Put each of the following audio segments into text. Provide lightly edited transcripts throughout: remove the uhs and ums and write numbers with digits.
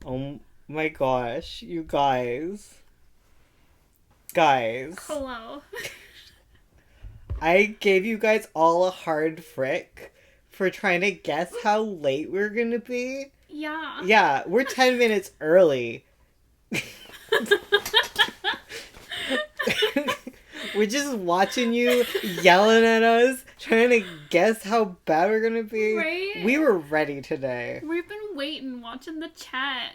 Oh my gosh, you guys. Guys. Hello. I gave you guys all a hard frick for trying to guess how late we're gonna be. Yeah. Yeah, we're 10 minutes early. We're just watching you yelling at us, trying to guess how bad we're gonna be. Right? We were ready today. We've been waiting, watching the chat.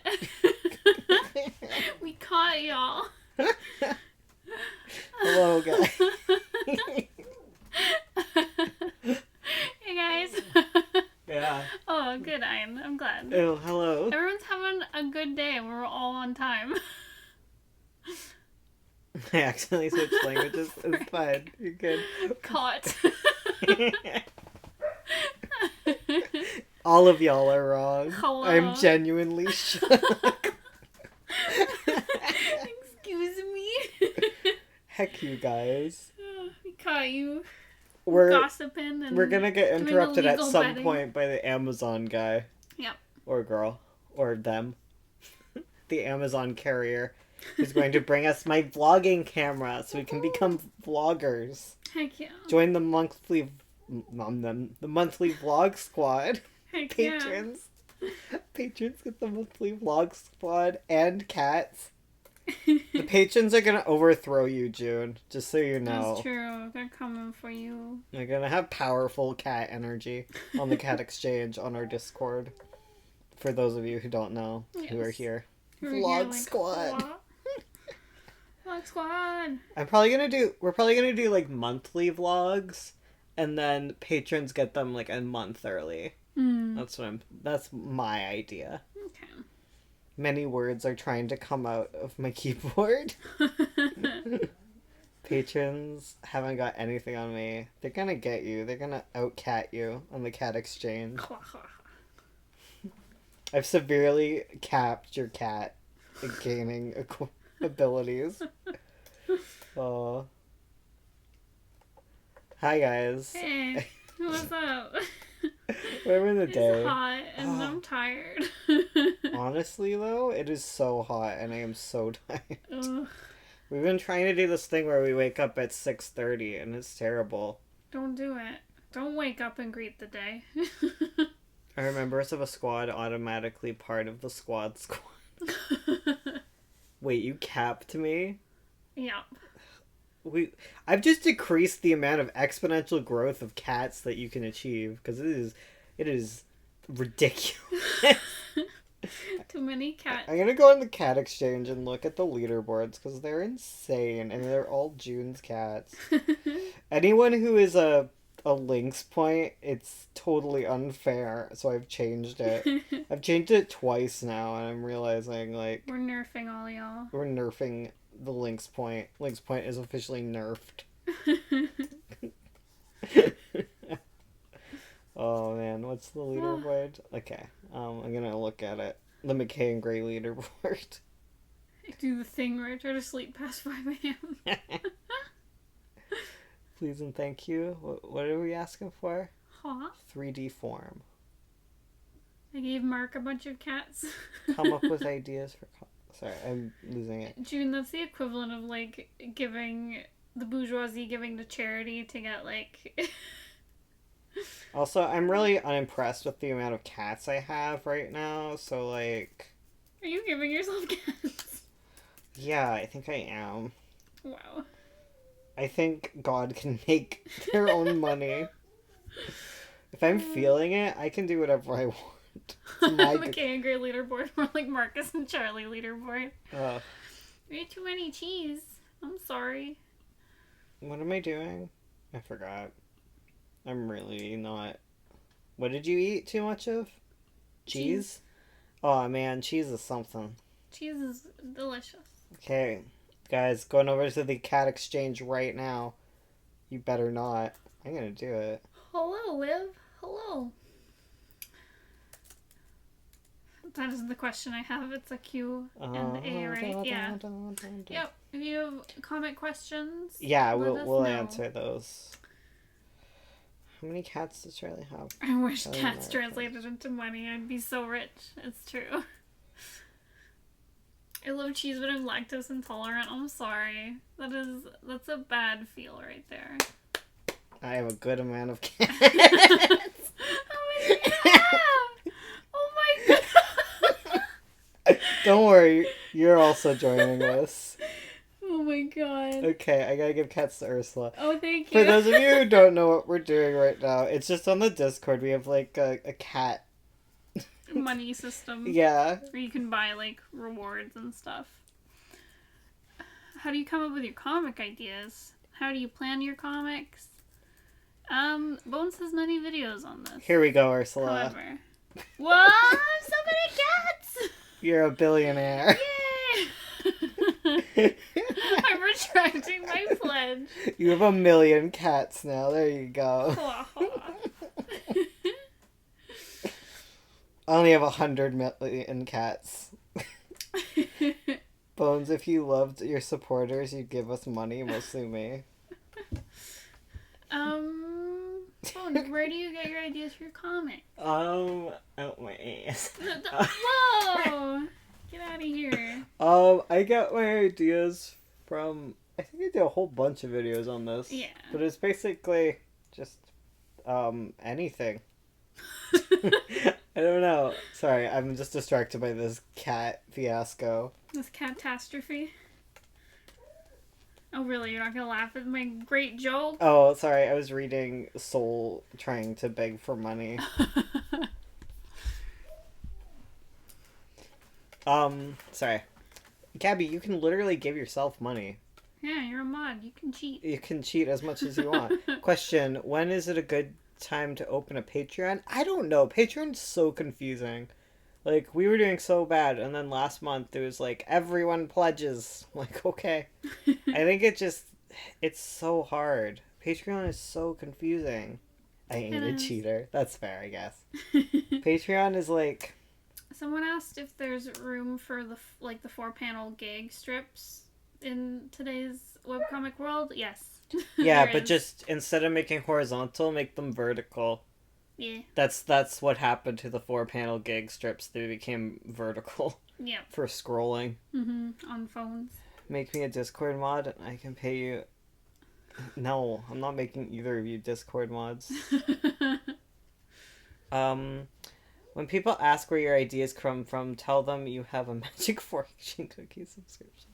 We caught y'all. Hello, guys. Hey, guys. Yeah. Oh, good, Ian. I'm glad. Oh, hello. Everyone's having a good day. We're all on time. I accidentally switched languages. It's fine. You're good. Caught. All of y'all are wrong. Hello. I'm genuinely shocked. Excuse me. Heck, you guys. We caught you We're gossiping and we're gonna get doing interrupted at illegal some betting. point by the Amazon guy. Yep. Or girl. Or them. The Amazon carrier is going to bring us my vlogging camera so we can become vloggers. Heck yeah. Join the monthly vlog squad. Heck Patrons. Patrons get the monthly vlog squad and cats. yeah. The patrons are gonna overthrow you, June. Just so you know. That's true. They're coming for you. They're gonna have powerful cat energy on the cat exchange on our Discord. For those of you who don't know, who are Yes. here. We're Vlog here, like, squad. "What?" Vlog squad. We're probably gonna do like monthly vlogs, and then patrons get them like a month early. That's my idea. Okay. Many words are trying to come out of my keyboard. Patrons haven't got anything on me. They're gonna get you. They're gonna outcat you on the cat exchange. I've severely capped your cat at gaining abilities. Oh. Hi, guys. Hey, what's up? We're in the day. It's hot and Oh. I'm tired. Honestly, though, it is so hot and I am so tired. Ugh, We've been trying to do this thing where we wake up at 6:30 and it's terrible. don't do it. Don't wake up and greet the day. Are members of a squad automatically part of the squad? Wait, you capped me? Yep. I've just decreased the amount of exponential growth of cats that you can achieve because it is ridiculous. Too many cats. I'm gonna go on the cat exchange and look at the leaderboards because they're insane and they're all June's cats. Anyone who is a Lynx point, it's totally unfair, so I've changed it. I've changed it twice now, and I'm realizing, like, We're nerfing all y'all. we're nerfing the Lynx point. Lynx point is officially nerfed. Oh, man, what's the leaderboard? Okay, I'm gonna look at it. The McKay and Gray leaderboard. I do the thing where I try to sleep past 5 a.m. Please and thank you. What are we asking for? Huh? 3D form. I gave Mark a bunch of cats. Come up with ideas for... Sorry, I'm losing it. June, that's the equivalent of, like, giving the bourgeoisie giving to charity to get, like... Also, I'm really unimpressed with the amount of cats I have right now, so, like... Are you giving yourself cats? Yeah, I think I am. Wow. I think God can make their own money. If I'm feeling it, I can do whatever I want. It's my McKay and Gray leaderboard. More like Marcus and Charlie leaderboard. We ate too many cheese. I'm sorry. What am I doing? I forgot. I'm really not... What did you eat too much of? Cheese? Oh man, cheese is something. Cheese is delicious. Okay, guys, going over to the cat exchange right now. You better not. I'm gonna do it. Hello, Liv. Hello. That isn't the question I have. It's a Q and A, right? Yeah. Yep. If you have comment questions, Yeah, let us we'll know. answer those. How many cats does Charlie have? I wish Charlie cats America. translated into money. I'd be so rich. It's true. I love cheese, but I'm lactose intolerant. I'm sorry. That's a bad feel right there. I have a good amount of cats. How many do you have? Oh my god. Don't worry, you're also joining us. Oh my god. Okay, I gotta give cats to Ursula. Oh, thank you. For those of you who don't know what we're doing right now, it's just on the Discord. We have like a cat money system. Yeah. Where you can buy like rewards and stuff. How do you come up with your comic ideas? How do you plan your comics? Bones has many videos on this. Here we go, Ursula. However. Whoa! So many cats! You're a billionaire. Yay! I'm retracting my pledge. You have 1 million cats now. There you go. I only have 100 million cats. Bones, if you loved your supporters, you'd give us money, mostly me. Bones, where do you get your ideas for your comics? Out my ass. Whoa! Get out of here. I get my ideas from, I think I did a whole bunch of videos on this. Yeah. But it's basically just, anything. I don't know. Sorry, I'm just distracted by this cat fiasco. This catastrophe. Oh, really? You're not gonna laugh at my great joke? Oh, sorry. I was reading Soul trying to beg for money. Sorry. Gabby, you can literally give yourself money. Yeah, you're a mod. You can cheat. You can cheat as much as you want. Question, when is it a good time to open a Patreon? I don't know. Patreon's so confusing. Like, we were doing so bad, and then last month it was like, everyone pledges. I'm like, okay. I think it's so hard. Patreon is so confusing. I ain't a cheater. That's fair, I guess. Patreon is like... Someone asked if there's room for the 4-panel gag strips in today's webcomic world. Yes. Yeah, but just instead of making horizontal, make them vertical. Yeah. That's what happened to the 4-panel gag strips. They became vertical. Yeah. For scrolling. Mm-hmm. On phones. Make me a Discord mod and I can pay you. No, I'm not making either of you Discord mods. When people ask where your ideas come from, tell them you have a Magic Fortune cookie subscription.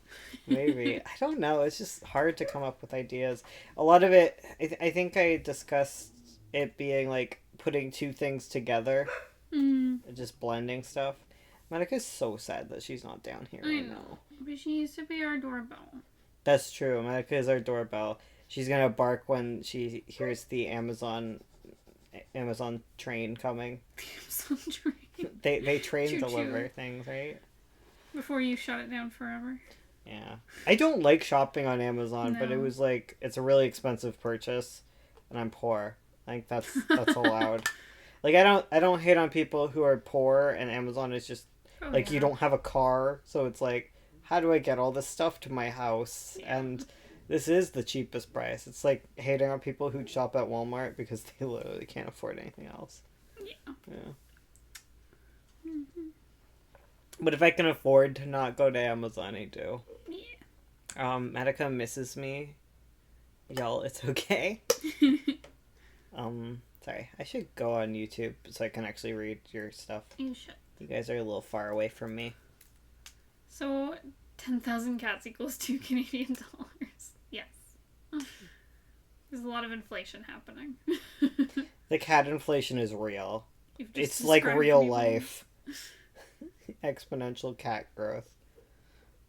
Maybe. I don't know. It's just hard to come up with ideas. A lot of it, I think I discussed it being like putting two things together. Just blending stuff. Monica's so sad that she's not down here right now. But she needs to be our doorbell. That's true. Monica is our doorbell. She's gonna bark when she hears the Amazon train coming. The Amazon train. They train Choo-choo. deliver things, right? Before you shut it down forever. Yeah. I don't like shopping on Amazon, but it was like, it's a really expensive purchase, and I'm poor. I think that's allowed. Like, I don't hate on people who are poor, and Amazon is just, you don't have a car, so it's like, how do I get all this stuff to my house? Yeah. And this is the cheapest price. It's like hating on people who shop at Walmart because they literally can't afford anything else. Yeah. Mm-hmm. But if I can afford to not go to Amazon, I do. Yeah. Medica misses me. Y'all, it's okay. Sorry. I should go on YouTube so I can actually read your stuff. You should. You guys are a little far away from me. So, 10,000 cats equals $2 Canadian. Yes. There's a lot of inflation happening. The cat inflation is real. It's like real life. Exponential cat growth.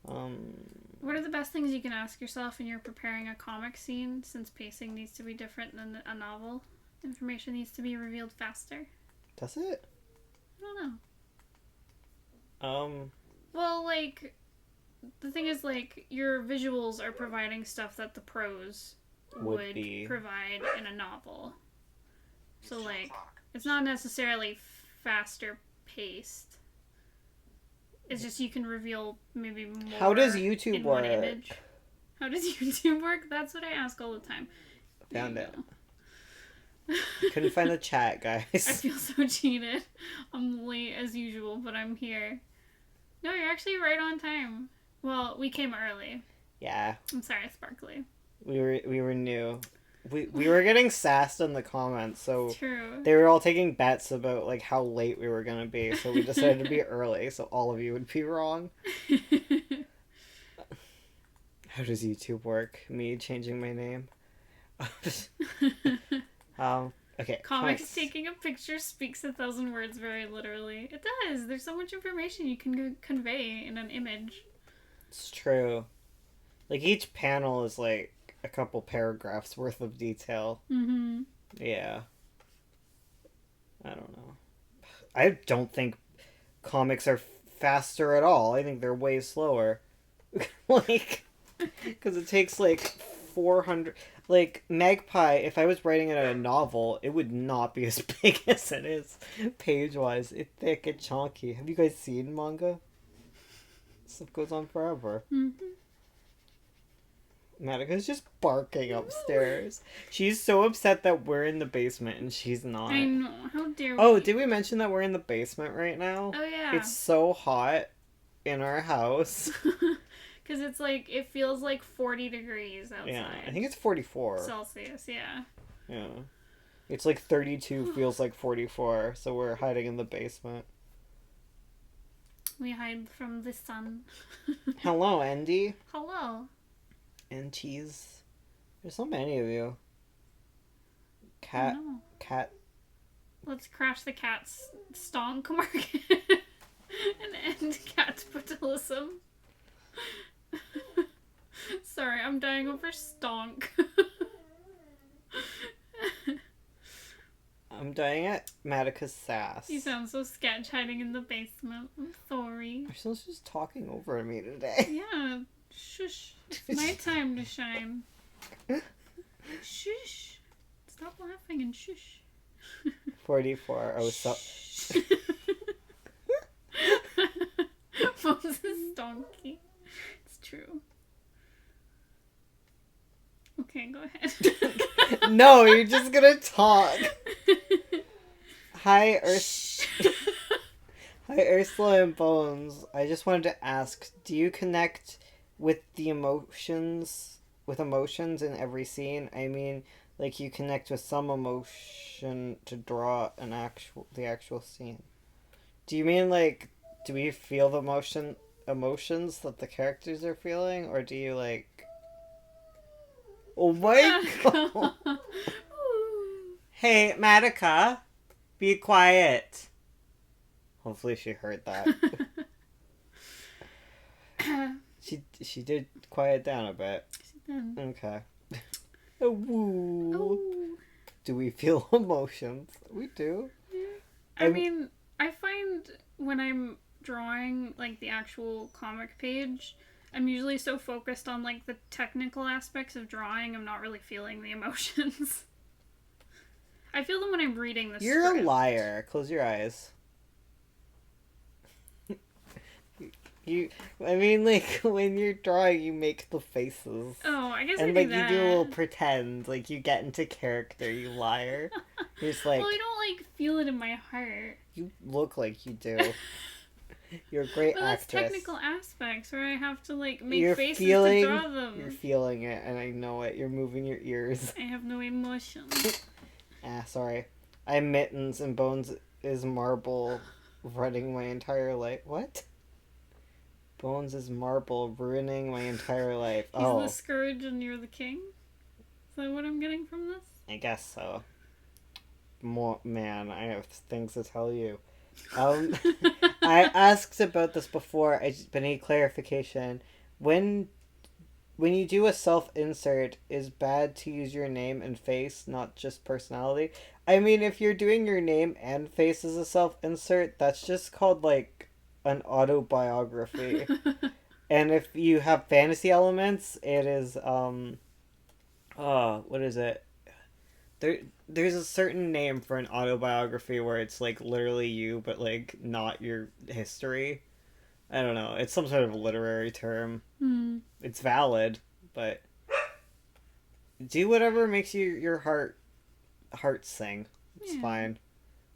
What are the best things you can ask yourself when you're preparing a comic scene, since pacing needs to be different than a novel? Information needs to be revealed faster. Does it? I don't know. Well, like, the thing is, like, your visuals are providing stuff that the prose would provide in a novel. So, like, it's not necessarily faster paced. It's just you can reveal maybe more. How does YouTube work? Image. How does YouTube work? That's what I ask all the time. Found it. Couldn't find the chat, guys. I feel so cheated. I'm late as usual, but I'm here. No, you're actually right on time. Well, we came early. Yeah. I'm sorry, Sparkly. We were new. We were getting sassed in the comments, so True. They were all taking bets about like how late we were gonna be, so we decided to be early, so all of you would be wrong. How does YouTube work? Me changing my name. Okay. Comics taking a picture speaks 1,000 words very literally. It does. There's so much information you can convey in an image. It's true. Like each panel is like a couple paragraphs worth of detail. Mm-hmm. Yeah. I don't know. I don't think comics are faster at all. I think they're way slower. Like, because it takes like 400. Like, Magpie, if I was writing it in a novel, it would not be as big as it is page wise. It's thick and chunky. Have you guys seen manga? Stuff goes on forever. Mm-hmm. Matica's just barking upstairs. She's so upset that we're in the basement and she's not. I know. How dare we? Oh, did we mention that we're in the basement right now? Oh, yeah. It's so hot in our house. Because it's like, it feels like 40 degrees outside. Yeah, I think it's 44. Celsius, yeah. Yeah. It's like 32 feels like 44, so we're hiding in the basement. We hide from the sun. Hello, Andy. Hello. And cheese. There's so many of you. Cat. Let's crash the cat's stonk market and end capitalism. Sorry, I'm dying over stonk. I'm dying at Matica's sass. You sound so sketch hiding in the basement. I'm sorry. Ursul's just talking over me today. Yeah. Shush. It's my time to shine. Shush. Stop laughing and shush. 44. Oh, so. Moses donkey. It's true. Okay, go ahead. No, you're just gonna talk. Hi, Hi, Ursula and Bones. I just wanted to ask, do you connect with emotions in every scene? I mean, like you connect with some emotion to draw the actual scene. Do you mean like, do we feel the emotions that the characters are feeling, or do you like? Oh my god! Hey, Matica, be quiet. Hopefully she heard that. She did quiet down a bit. She did. Okay. Oh, woo. Oh. Do we feel emotions? We do. Yeah. I mean, I find when I'm drawing like the actual comic page, I'm usually so focused on like the technical aspects of drawing, I'm not really feeling the emotions. I feel them when I'm reading the script. You're a liar. Close your eyes. I mean, like, when you're drawing, you make the faces. Oh, I guess and, I do like, that. you do a little pretend. Like, you get into character, you liar. You're just like... Well, I don't, like, feel it in my heart. You look like you do. You're a great but actress. But that's technical aspects where I have to, like, make faces to draw them. You're feeling it, and I know it. You're moving your ears. I have no emotion. Sorry. I'm Mittens, and Bones is Marble, running my entire life. What? Bones is Marble, ruining my entire life. He's the scourge and you're the king? Is that what I'm getting from this? I guess so. Man, I have things to tell you. I asked about this before, but need clarification. When you do a self-insert, is bad to use your name and face, not just personality? I mean, if you're doing your name and face as a self-insert, that's just called, like, an autobiography. And if you have fantasy elements, it is what is it? There's a certain name for an autobiography where it's like literally you but like not your history. I don't know. It's some sort of literary term. It's valid, but do whatever makes your heart sing. It's fine.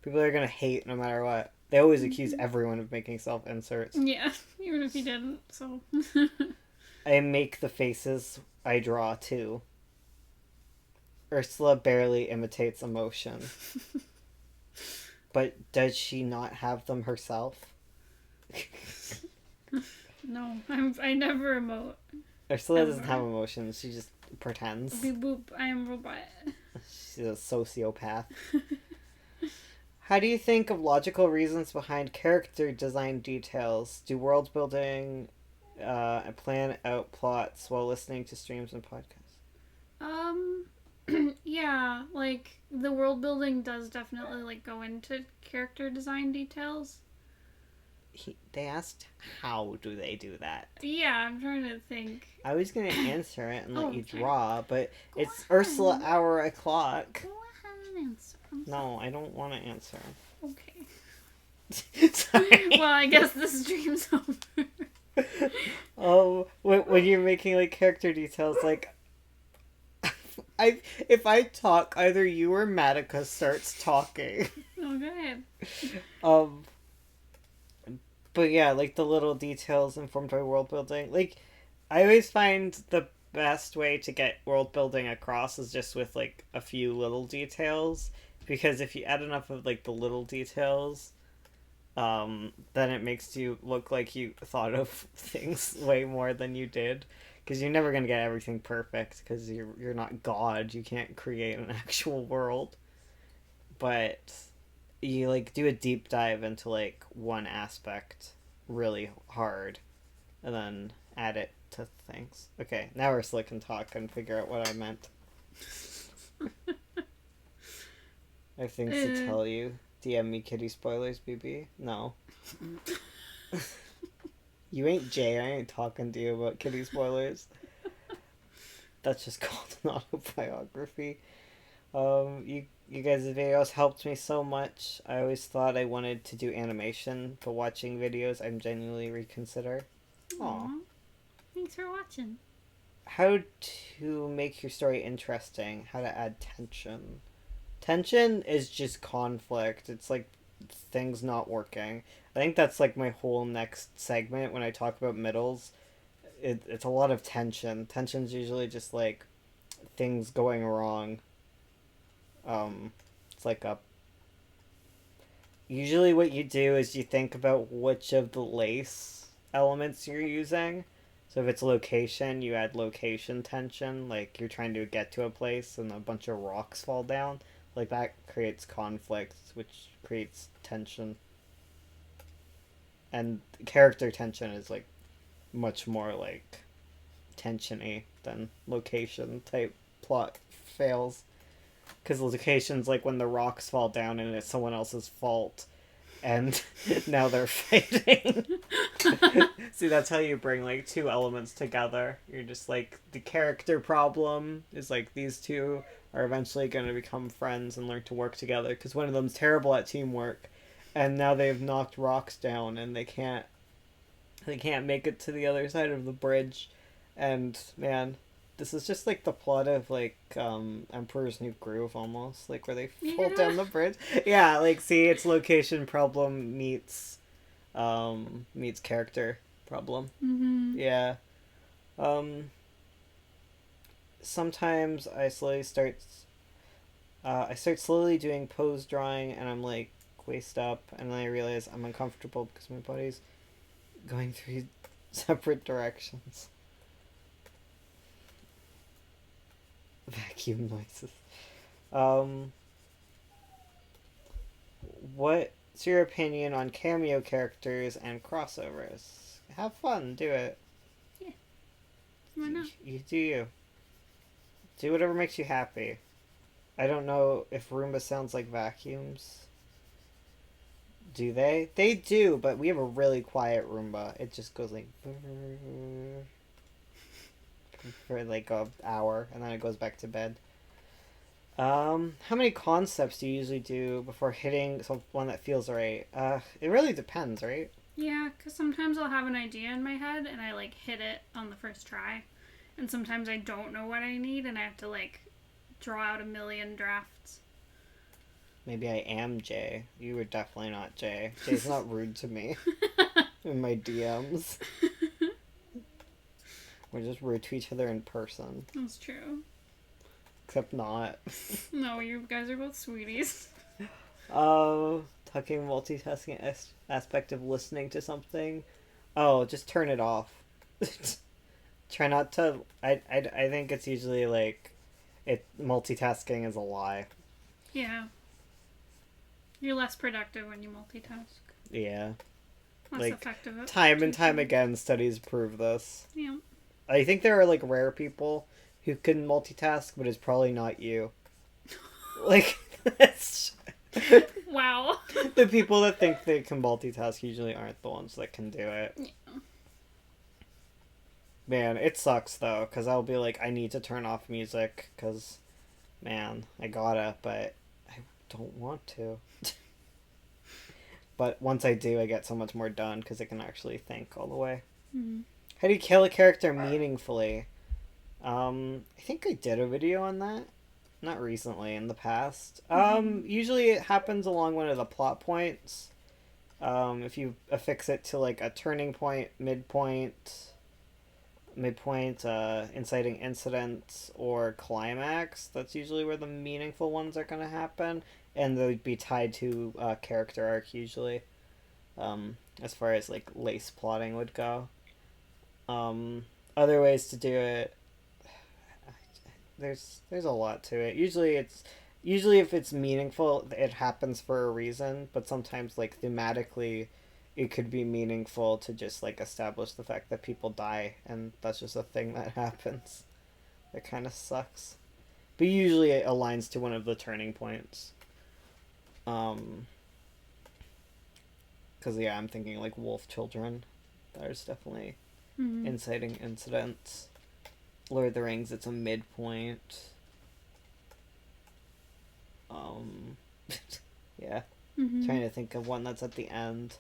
People are gonna hate no matter what. They always accuse everyone of making self-inserts. Yeah, even if you didn't, so... I make the faces I draw, too. Ursula barely imitates emotion. But does she not have them herself? No, I never emote. Ursula doesn't have emotions. She just pretends. Beep boop, I am robot. She's a sociopath. How do you think of logical reasons behind character design details? Do world building plan out plots while listening to streams and podcasts? Yeah, like, the world building does definitely, like, go into character design details. They asked, how do they do that? Yeah, I'm trying to think. I was going to answer it and let you draw, but it's Ursula hour o'clock. Go ahead and answer. No, I don't want to answer. Okay. Sorry. Well, I guess the stream's over. When you're making, like, character details, like, if I talk, either you or Madoka starts talking. Oh, go ahead. But yeah, like, the little details informed by world building. Like, I always find the best way to get world building across is just with, like, a few little details. Because if you add enough of, like, the little details, then it makes you look like you thought of things way more than you did. Because you're never going to get everything perfect, because you're not God. You can't create an actual world. But you, like, do a deep dive into, like, one aspect really hard, and then add it to things. Okay, now Ursula can talk and figure out what I meant. I have things to tell you. DM me kitty spoilers, BB. No. You ain't Jay. I ain't talking to you about kitty spoilers. That's just called an autobiography. You guys' videos helped me so much. I always thought I wanted to do animation, but watching videos, I'm genuinely reconsider. Aww. Thanks for watching. How to make your story interesting. How to add tension. Tension is just conflict. It's like things not working. I think that's like my whole next segment when I talk about middles. It's a lot of tension. Tension's usually just like things going wrong. It's like usually what you do is you think about which of the lace elements you're using. So if it's location, you add location tension, like you're trying to get to a place and a bunch of rocks fall down. Like that creates conflict, which creates tension. And character tension is like much more like tension-y than location type plot fails. Because location's like when the rocks fall down and it's someone else's fault. And now they're fighting. See, that's how you bring like two elements together. You're just like, the character problem is like these two are eventually going to become friends and learn to work together. Because one of them's terrible at teamwork. And now they've knocked rocks down and they can't make it to the other side of the bridge. And man, this is just like the plot of like Emperor's New Groove almost, like where they fall down the bridge. Yeah, like see, it's location problem meets character problem. Mm-hmm. Yeah. Sometimes I start slowly doing pose drawing and I'm like waist up, and then I realize I'm uncomfortable because my body's going 3 separate directions. Vacuum noises. What's your opinion on cameo characters and crossovers? Have fun, do it. Yeah. Why not? You do you. Do whatever makes you happy. I don't know if Roomba sounds like vacuums. Do they? They do, but we have a really quiet Roomba. It just goes like for like an hour, and then it goes back to bed. How many concepts do you usually do before hitting one that feels right? It really depends, right? Yeah, because sometimes I'll have an idea in my head, and I like hit it on the first try. And sometimes I don't know what I need, and I have to like draw out a million drafts. Maybe I am Jay. You were definitely not Jay. Jay's not rude to me in my DMs. We're just rude to each other in person. That's true. Except not. No, you guys are both sweeties. Talking multitasking aspect of listening to something. Oh, just turn it off. Try not to. I think it's usually like multitasking is a lie. Yeah. You're less productive when you multitask. Yeah. Less effective. Time and time again, studies prove this. Yeah. I think there are like rare people who can multitask, but it's probably not you. Like, that's. Wow. The people that think they can multitask usually aren't the ones that can do it. Yeah. Man, it sucks though, because I'll be like, I need to turn off music, because, man, I gotta, but I don't want to. But once I do, I get so much more done, because I can actually think all the way. Mm-hmm. How do you kill a character meaningfully? I think I did a video on that. Not recently, in the past. Usually it happens along one of the plot points. If you affix it to like a turning point, midpoint, inciting incident, or climax, that's usually where the meaningful ones are going to happen. And they'd be tied to character arc usually. As far as like lace plotting would go. Other ways to do it, there's a lot to it. Usually if it's meaningful, it happens for a reason, but sometimes like thematically it could be meaningful to just like establish the fact that people die, and that's just a thing that happens. That kind of sucks. But usually it aligns to one of the turning points. Cuz yeah, I'm thinking like Wolf Children. There's definitely inciting incidents. Lord of the Rings, it's a midpoint. Yeah. Trying to think of one that's at the end.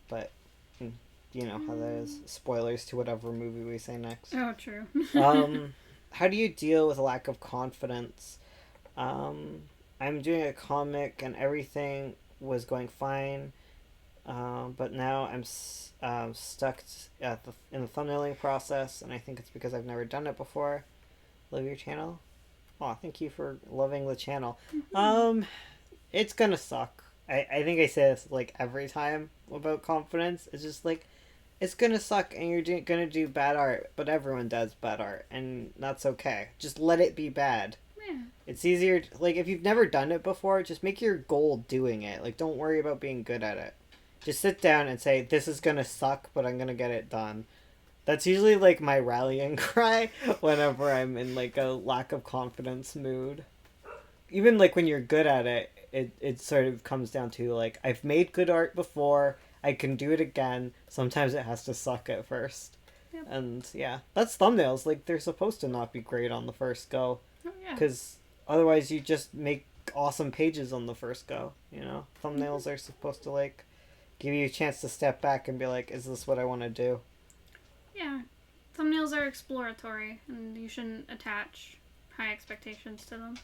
But, you know how that is. Spoilers to whatever movie we say next. Oh, true. How do you deal with lack of confidence? I'm doing a comic and everything was going fine. But now I'm stuck in the thumbnailing process, and I think it's because I've never done it before. Love your channel. Oh, thank you for loving the channel. It's gonna suck. I think I say this like every time about confidence. It's just like, it's gonna suck, and you're gonna do bad art, but everyone does bad art, and that's okay. Just let it be bad. Yeah. It's easier, like, if you've never done it before, just make your goal doing it. Like, don't worry about being good at it. Just sit down and say, this is gonna suck, but I'm gonna get it done. That's usually, like, my rallying cry whenever I'm in, like, a lack of confidence mood. Even, like, when you're good at it, it sort of comes down to, like, I've made good art before, I can do it again. Sometimes it has to suck at first. Yep. And, yeah. That's thumbnails. Like, they're supposed to not be great on the first go. Oh, yeah. Because otherwise you just make awesome pages on the first go, you know? Thumbnails are supposed to, like, give you a chance to step back and be like, is this what I want to do? Yeah. Thumbnails are exploratory, and you shouldn't attach high expectations to them.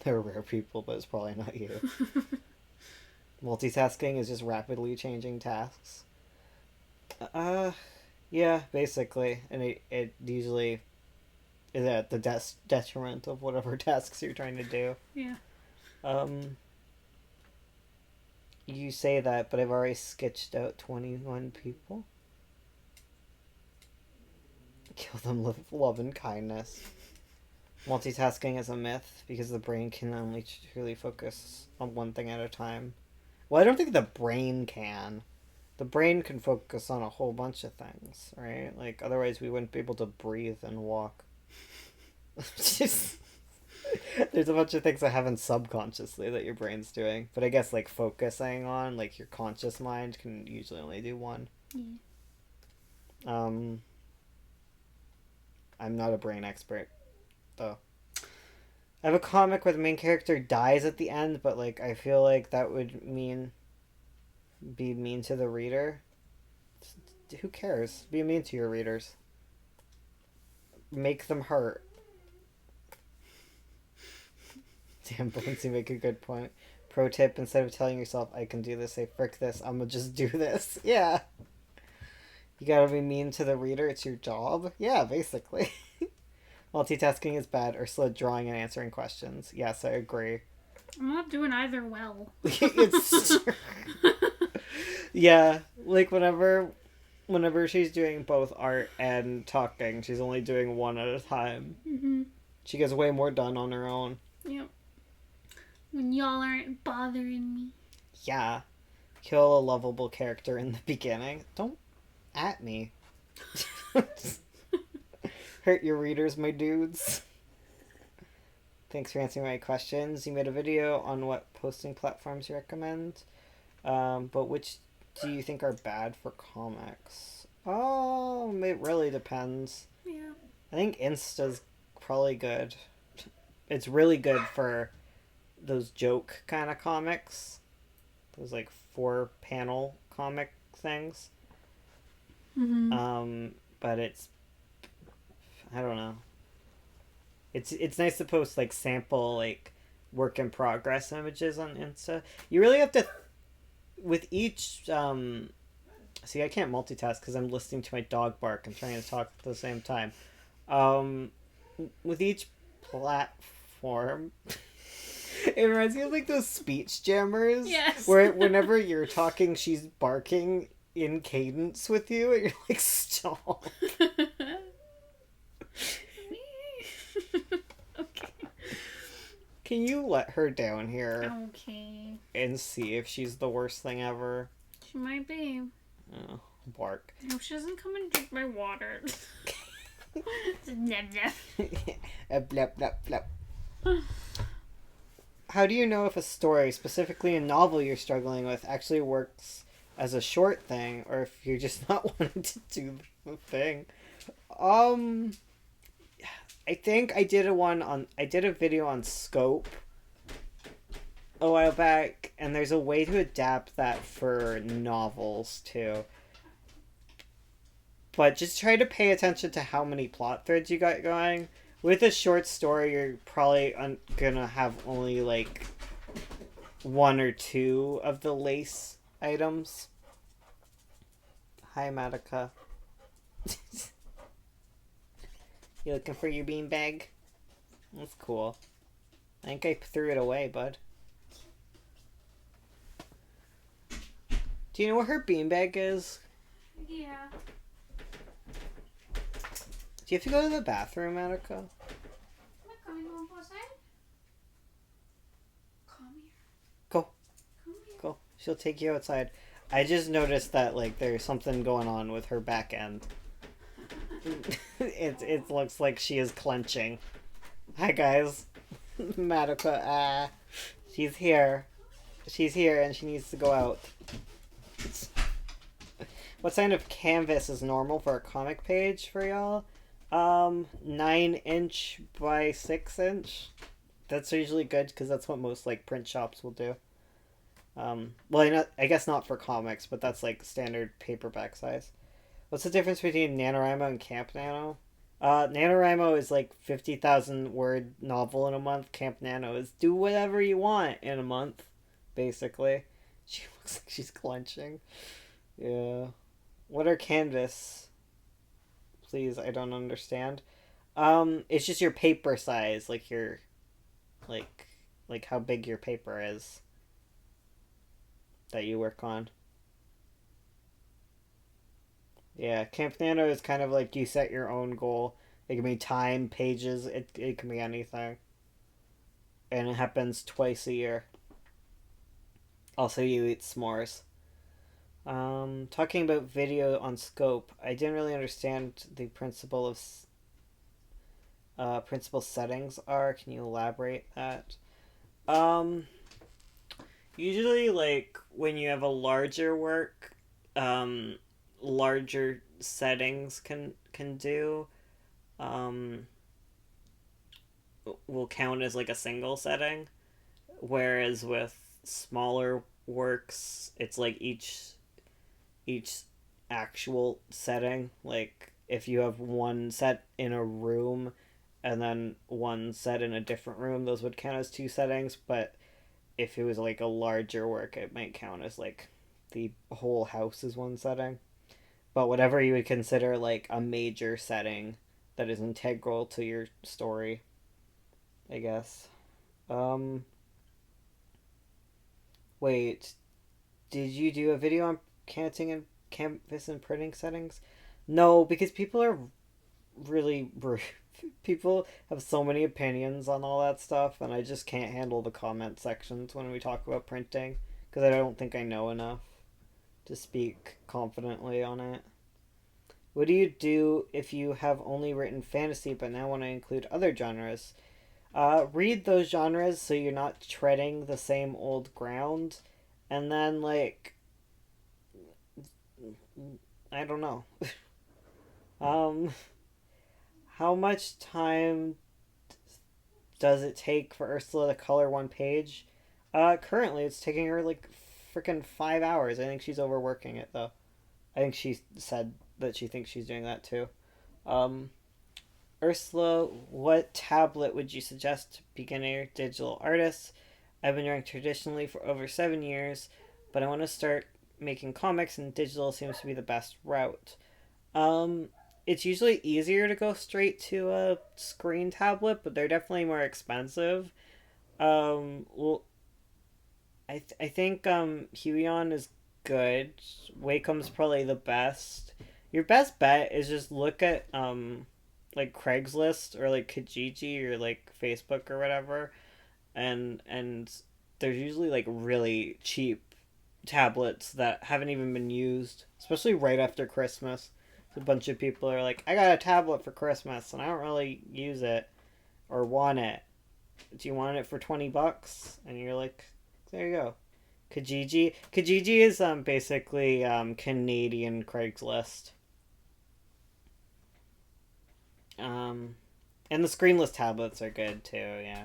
There are rare people, but it's probably not you. Multitasking is just rapidly changing tasks. Yeah, basically. And it usually is at the detriment of whatever tasks you're trying to do. Yeah. You say that, but I've already sketched out 21 people. Kill them with love and kindness. Multitasking is a myth because the brain can only truly focus on one thing at a time. Well, I don't think the brain can. The brain can focus on a whole bunch of things, right? Like, otherwise we wouldn't be able to breathe and walk. There's a bunch of things that happen subconsciously that your brain's doing. But I guess, like, focusing on, like, your conscious mind can usually only do one. Yeah. I'm not a brain expert, though. I have a comic where the main character dies at the end, but, like, I feel like that would be mean to the reader. Who cares? Be mean to your readers. Make them hurt. Damn, Bones, you make a good point. Pro tip, instead of telling yourself, I can do this, say, frick this, I'm gonna just do this. Yeah. You gotta be mean to the reader, it's your job. Yeah, basically. Multitasking is bad. Ursula drawing and answering questions. Yes, I agree. I'm not doing either well. It's yeah, like whenever she's doing both art and talking, she's only doing one at a time. Mm-hmm. She gets way more done on her own. Yep. When y'all aren't bothering me. Yeah. Kill a lovable character in the beginning. Don't at me. Hurt your readers, my dudes. Thanks for answering my questions. You made a video on what posting platforms you recommend. But which do you think are bad for comics? Oh, it really depends. Yeah. I think Insta's probably good. It's really good for those joke kind of comics. Those like 4-panel comic things. Mm-hmm. But it's, I don't know. It's nice to post like sample like work in progress images on Insta. You really have to with each see, I can't multitask because I'm listening to my dog bark and trying to talk at the same time. With each platform, it reminds me of like those speech jammers. Yes. Where whenever you're talking, she's barking in cadence with you, and you're like, stop. Okay. Can you let her down here? Okay. And see if she's the worst thing ever? She might be. Oh, bark. No, she doesn't come and drink my water. Nep, nep. Blep, blep, blep. How do you know if a story, specifically a novel you're struggling with, actually works as a short thing, or if you're just not wanting to do the thing? I think I did a video on Scope a while back, and there's a way to adapt that for novels too. But just try to pay attention to how many plot threads you got going. With a short story, you're probably gonna have only like 1 or 2 of the lace items. Hi, Madoka. You looking for your beanbag? That's cool. I think I threw it away, bud. Do you know where her beanbag is? Yeah. Do you have to go to the bathroom, Madoka? I'm not coming home outside. Come here. Go. Come here. Go. She'll take you outside. I just noticed that like there's something going on with her back end. It looks like she is clenching. Hi guys. Madoka, she's here. She's here and she needs to go out. What kind of canvas is normal for a comic page for y'all? 9-inch by 6-inch. That's usually good because that's what most like print shops will do. Well, I guess not for comics, but that's like standard paperback size. What's the difference between NaNoWriMo and Camp Nano? NaNoWriMo is like 50,000 word novel in a month. Camp Nano is do whatever you want in a month, basically. She looks like she's clenching. Yeah. What are canvas? Please, I don't understand. It's just your paper size, like your, like how big your paper is that you work on. Yeah, Camp Nano is kind of like you set your own goal. It can be time, pages, it can be anything. And it happens twice a year. Also, you eat s'mores. Talking about video on Scope, I didn't really understand the principle settings are. Can you elaborate that? Usually, like, when you have a larger work, larger settings can do will count as like a single setting, whereas with smaller works it's like each actual setting. Like if you have one set in a room and then one set in a different room, those would count as two settings. But if it was like a larger work, it might count as like the whole house is one setting. But whatever you would consider like a major setting that is integral to your story, I guess. Wait, did you do a video on counting and canvas and printing settings? No, because people are really people have so many opinions on all that stuff, and I just can't handle the comment sections when we talk about printing because I don't think I know enough to speak confidently on it. What do you do if you have only written fantasy but now want to include other genres? Read those genres so you're not treading the same old ground, and then like I don't know. How much time does it take for Ursula to color one page? Currently it's taking her like freaking 5 hours. I think she's overworking it though. I think she said that she thinks she's doing that too. Ursula, what tablet would you suggest to beginner digital artists? I've been drawing traditionally for over 7 years, but I want to start making comics, and digital seems to be the best route. It's usually easier to go straight to a screen tablet, but they're definitely more expensive. Well, I think Huion is good. Wacom's probably the best. Your best bet is just look at like Craigslist or like Kijiji or like Facebook or whatever, and there's usually like really cheap tablets that haven't even been used, especially right after Christmas. A bunch of people are like, I got a tablet for Christmas and I don't really use it or want it. Do you want it for $20? And you're like, there you go. Kijiji is basically Canadian Craigslist. And the screenless tablets are good too, yeah.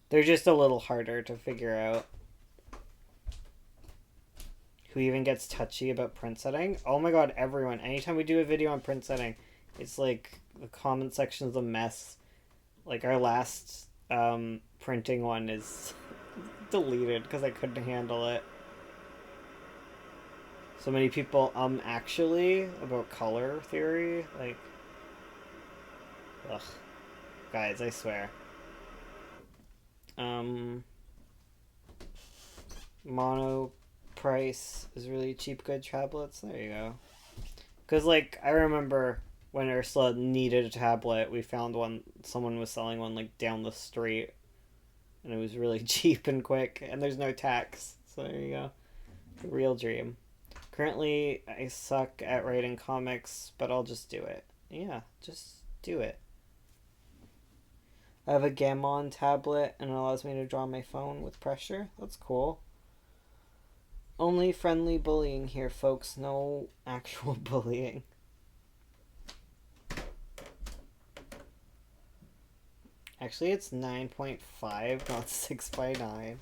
They're just a little harder to figure out. Who even gets touchy about print setting? Oh my god, everyone. Anytime we do a video on print setting, it's like the comment section is a mess. Like our last printing one is deleted because I couldn't handle it. So many people actually about color theory, like ugh. Guys, I swear. Mono price is really cheap good tablets. There you go. Because like I remember when Ursula needed a tablet, we found one. Someone was selling one like down the street, and it was really cheap and quick. And there's no tax, so there you go. The real dream. Currently, I suck at writing comics, but I'll just do it. Yeah, just do it. I have a Gammon tablet, and it allows me to draw my phone with pressure. That's cool. Only friendly bullying here, folks. No actual bullying. Actually, it's 9.5, not 6x9.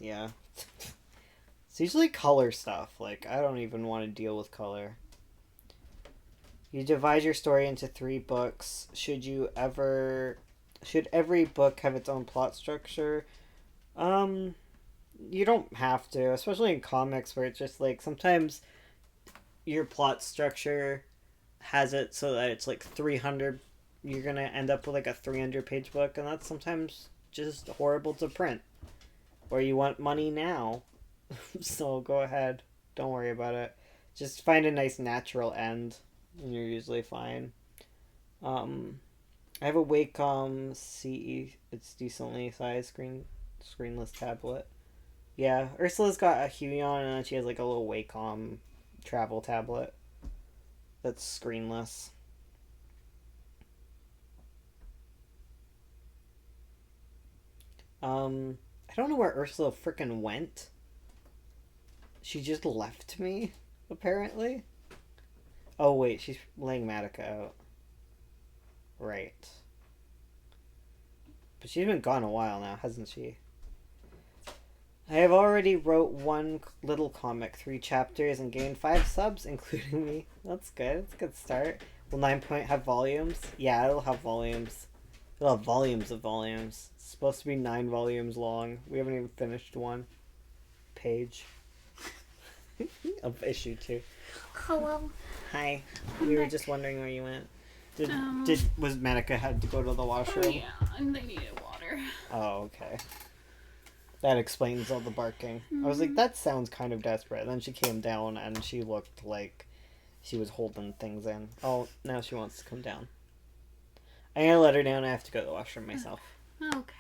Yeah. It's usually color stuff. Like, I don't even want to deal with color. You divide your story into 3 books. Should every book have its own plot structure? You don't have to, especially in comics where it's just like sometimes your plot structure has it so that it's like 300, you're gonna end up with like a 300-page book, and that's sometimes just horrible to print. Or you want money now. So go ahead. Don't worry about it. Just find a nice natural end and you're usually fine. I have a Wacom CE. It's decently sized screenless tablet. Yeah, Ursula's got a Huion, and then she has like a little Wacom travel tablet that's screenless. I don't know where Ursula frickin' went. She just left me, apparently. Oh wait, she's laying Madoka out. Right. But she's been gone a while now, hasn't she? I have already wrote 1 little comic, 3 chapters, and gained 5 subs, including me. That's good. That's a good start. Will 9 Point have volumes? Yeah, it'll have volumes. It'll have volumes of volumes. It's supposed to be 9 volumes long. We haven't even finished one page of issue 2. Hello. Hi. We were just wondering where you went. Was Manica had to go to the washroom? Oh, yeah, and they needed water. Oh, okay. That explains all the barking. I was like, that sounds kind of desperate. And then she came down and she looked like she was holding things in. Oh, now she wants to come down. I'm gonna let her down. I have to go to the washroom myself. Okay.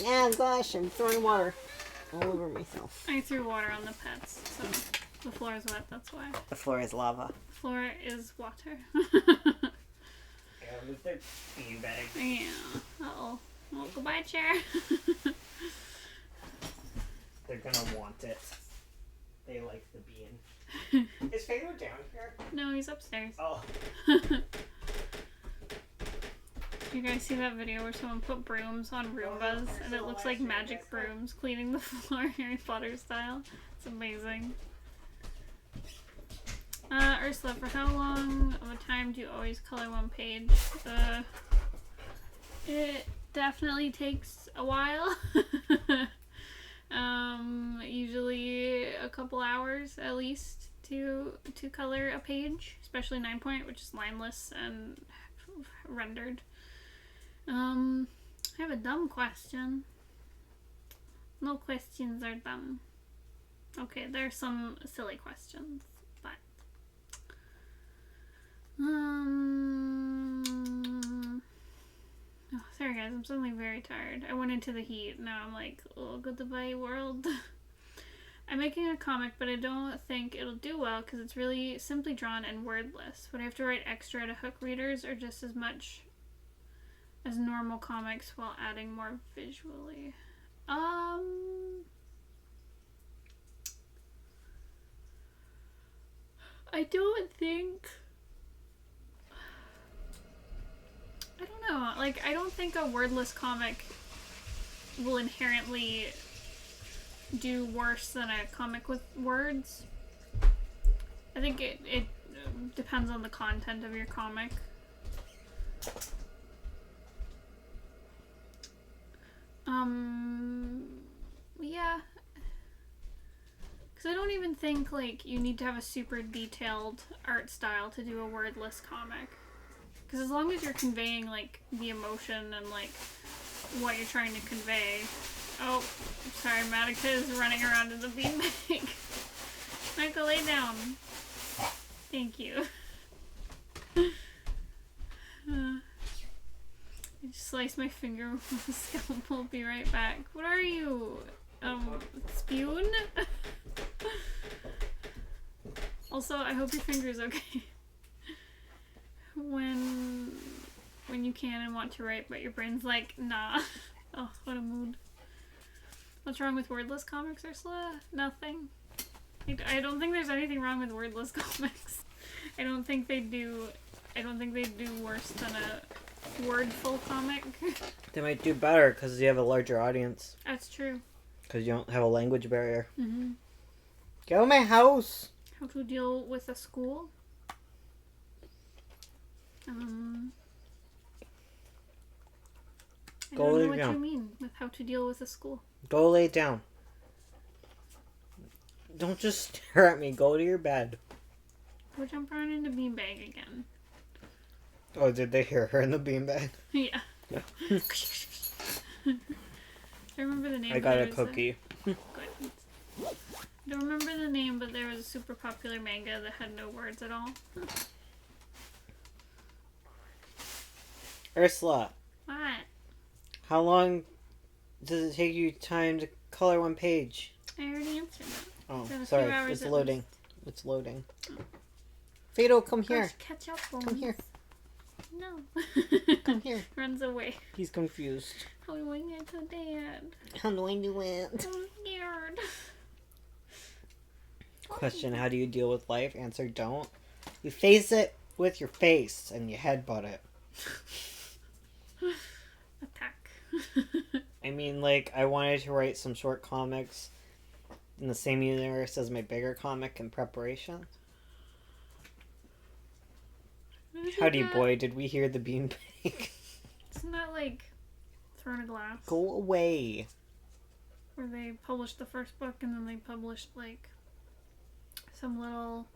Yeah, gosh, I'm throwing water all over myself. I threw water on the pets, so the floor is wet, that's why. The floor is lava. The floor is water. Yeah, with their beanbag. Yeah. Uh-oh. Well, goodbye, chair. They're gonna want it. They like the bean. Is Fado down here? No, he's upstairs. Oh. You guys see that video where someone put brooms on Roombas and it looks like magic brooms cleaning the floor Harry Potter style? It's amazing. Ursula, for how long of a time do you always color one page? It definitely takes a while. Usually a couple hours at least to color a page, especially 9 Point, which is lineless and rendered. I have a dumb question. No questions are dumb. Okay, there are some silly questions, but oh, sorry guys, I'm suddenly very tired. I went into the heat, now I'm like, oh, goodbye world. I'm making a comic, but I don't think it'll do well because it's really simply drawn and wordless. Would I have to write extra to hook readers, or just as much as normal comics while adding more visually? I don't think... I don't know. Like, I don't think a wordless comic will inherently do worse than a comic with words. I think it depends on the content of your comic. Yeah. Because I don't even think, like, you need to have a super detailed art style to do a wordless comic. Because as long as you're conveying, like, the emotion and, like, what you're trying to convey. Oh, sorry, Matica is running around in the beanbag. Michael, lay down. Thank you. I just sliced my finger with a scalpel. I'll be right back. What are you? Spoon? Also, I hope your finger's okay. When you can and want to write, but your brain's like, nah. Oh, what a mood. What's wrong with wordless comics, Ursula? Nothing. I don't think there's anything wrong with wordless comics. I don't think they do worse than a wordful comic. They might do better because you have a larger audience. That's true. Because you don't have a language barrier. Mm-hmm. Get out of my house! How to deal with a school? I don't know what you mean with how to deal with a school. Go lay down. Don't just stare at me. Go to your bed. Go jump around in the beanbag again. Oh, did they hear her in the beanbag? Yeah. I remember the name. I got a cookie. Good. I don't remember the name, but there was a super popular manga that had no words at all. Ursula. What? How long does it take you time to color one page? I already answered that. Oh, sorry. It's loading. It's loading. Fado, come here. Catch up, come here. No. Come here. Runs away. He's confused. How do I get to Dad? How do I do it? I'm scared. Question, how do you deal with life? Answer, don't. You face it with your face and you headbutt it. Attack. I mean, like, I wanted to write some short comics in the same universe as my bigger comic in preparation. Howdy, boy, did we hear the beanbag? Isn't that like Thrown a Glass? Go away. Where they published the first book and then they published like some little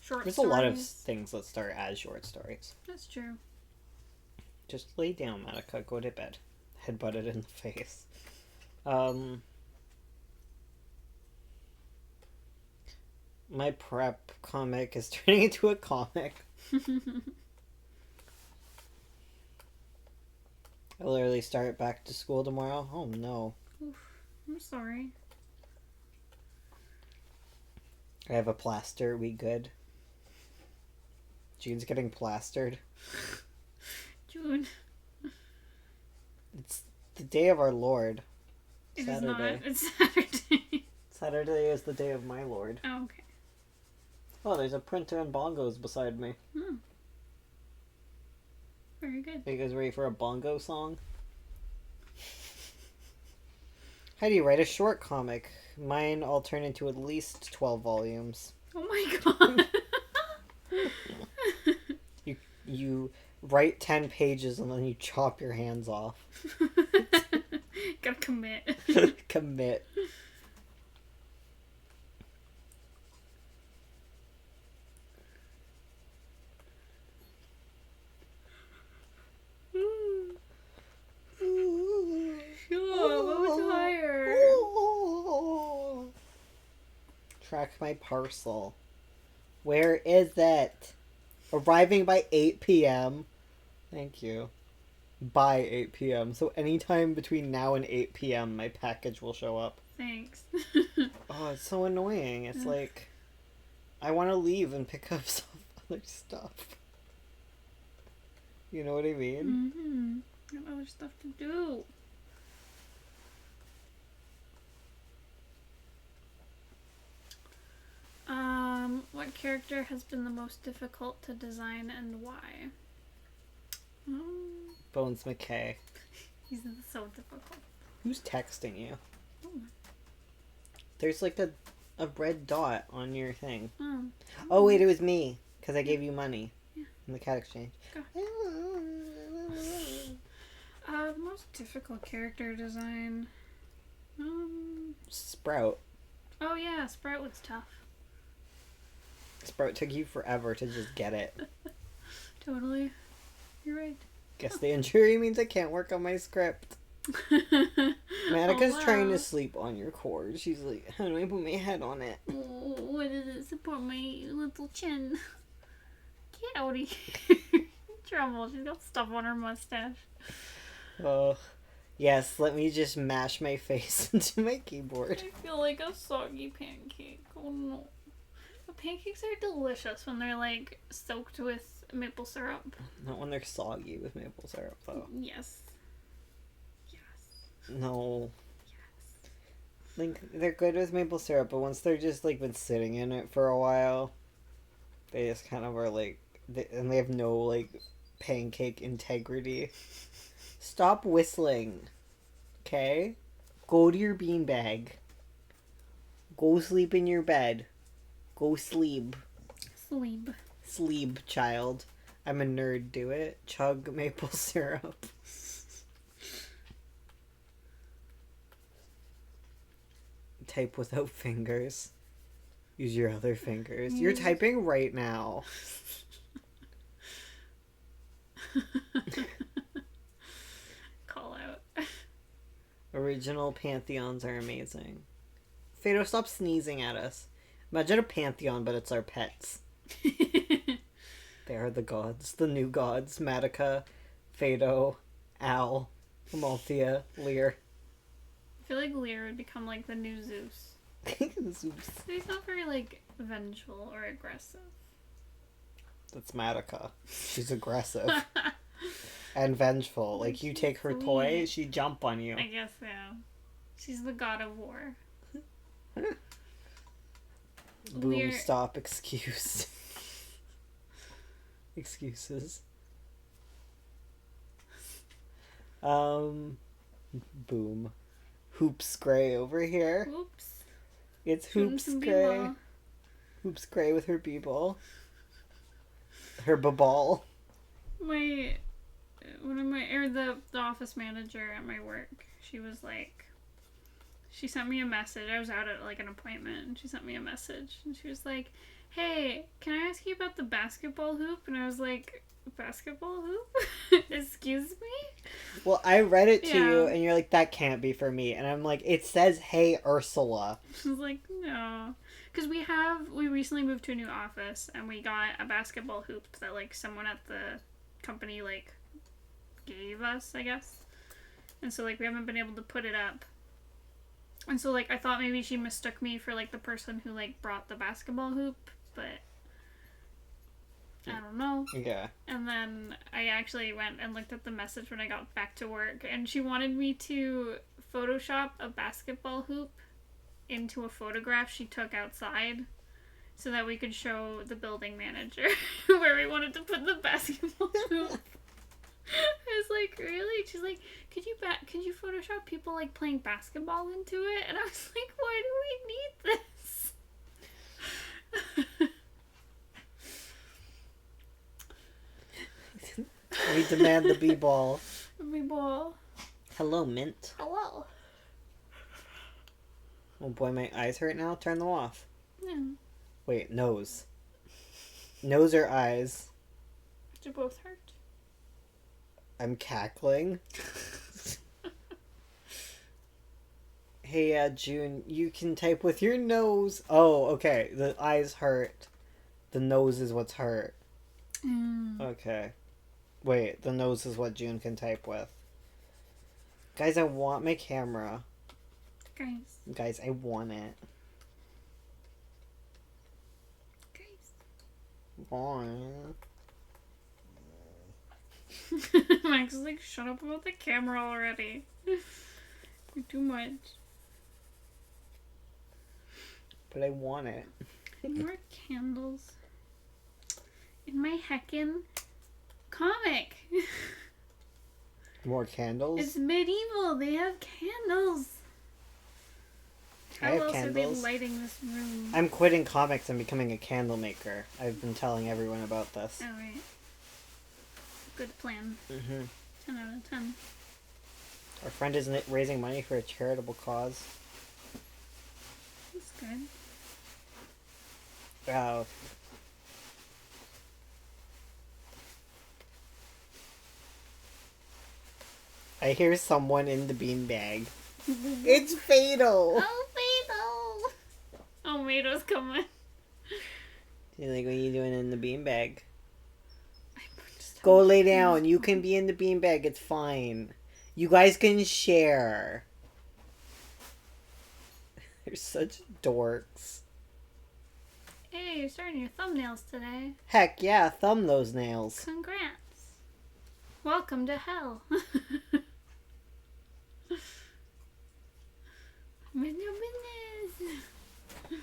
short There's stories. a lot of things that start as short stories. That's true. Just lay down, Madoka. Go to bed. Headbutt it in the face. My prep comic is turning into a comic. I literally start back to school tomorrow. Oh no. Oof, I'm sorry. I have a plaster. We good? June's getting plastered. June. It's the day of our Lord. It is not. It's Saturday. Saturday is the day of my Lord. Oh, okay. Oh, there's a printer and bongos beside me. Hmm. Very good. Are you guys ready for a bongo song? How do you write a short comic? Mine all turn into at least 12 volumes. Oh my god. You write 10 pages and then you chop your hands off. Gotta commit. Commit. I'm tired. Track my parcel. Where is it? Arriving by 8 p.m. Thank you. By 8 p.m. So anytime between now and 8 p.m. my package will show up. Thanks. Oh, it's so annoying. It's like, I want to leave and pick up some other stuff. You know what I mean? Mm-hmm. I have other stuff to do. What character has been the most difficult to design and why? Bones McKay. He's so difficult. Who's texting you? Oh. There's like a red dot on your thing. Oh, oh wait, it was me. Because I gave you money. Yeah. In the cat exchange. Most difficult character design. Sprout. Oh yeah, Sprout was tough. Sprout took you forever to just get it. Totally. You're right. Guess the injury means I can't work on my script. Matica's trying to sleep on your cord. She's like, how do I put my head on it? Oh, what does it support my little chin? Get out of here. Trouble. She's got stuff on her mustache. Oh, yes, let me just mash my face into my keyboard. I feel like a soggy pancake. Oh no. But pancakes are delicious when they're like soaked with maple syrup. Not when they're soggy with maple syrup, though. Yes. No. Yes. Like, they're good with maple syrup, but once they're just, like, been sitting in it for a while, they just kind of are, like, and they have no, like, pancake integrity. Stop whistling. Okay? Go to your beanbag. Go sleep in your bed. Go sleep. Sleep. Sleep, child. I'm a nerd. Do it. Chug maple syrup. Type without fingers. Use your other fingers. You're typing right now. Call out. Original pantheons are amazing. Fado, stop sneezing at us. Imagine a pantheon, but it's our pets. They are the gods. The new gods. Madoka, Fado, Al, Amalthea, Lear. I feel like Lear would become like the new Zeus. Zeus. He's not very like vengeful or aggressive. That's Madoka. She's aggressive. And vengeful. Like, you take her toy, she jump on you. I guess, yeah. She's the god of war. Boom, stop, excuse. Excuses. Boom. Hoops Gray over here. Oops. It's Hoops Gray. Hoops Gray with her b-ball. Her babal. The office manager at my work, she was like, she sent me a message. I was out at like an appointment, and she sent me a message, and she was like, "Hey, can I ask you about the basketball hoop?" And I was like, "Basketball hoop? Excuse me?" Well, I read it to you, and you're like, "That can't be for me," and I'm like, "It says, hey, Ursula." I was like, "No." Because we recently moved to a new office, and we got a basketball hoop that, like, someone at the company, like, gave us, I guess. And so, like, we haven't been able to put it up. And so, like, I thought maybe she mistook me for, like, the person who, like, brought the basketball hoop, but I don't know. Yeah. And then I actually went and looked at the message when I got back to work, and she wanted me to Photoshop a basketball hoop into a photograph she took outside so that we could show the building manager where we wanted to put the basketball hoop. I was like, really? She's like, could you Photoshop people like playing basketball into it? And I was like, why do we need this? We demand the B-ball. B-ball. Hello, Mint. Hello. Oh boy, my eyes hurt now. Turn them off. Yeah. Wait, nose. Nose or eyes? Do both hurt? I'm cackling. Hey, June, you can type with your nose. Oh, okay. The eyes hurt. The nose is what's hurt. Okay. Wait, the nose is what June can type with. Guys, I want my camera. Guys, I want it. Want. Max is like, shut up about the camera already. You're too much. But I want it. More candles. In my heckin' comic. More candles? It's medieval. They have candles. How else are they lighting this room? I'm quitting comics and becoming a candle maker. I've been telling everyone about this. Alright. Good plan. 10 out of 10. Our friend is raising money for a charitable cause. That's good. Wow. I hear someone in the beanbag. It's Fatal! Oh, Fatal! Oh, Mato's coming. You're like, what are you doing in the beanbag? Go lay down. You can be in the beanbag. It's fine. You guys can share. They're such dorks. Hey, you're starting your thumbnails today. Heck yeah, thumb those nails. Congrats. Welcome to hell.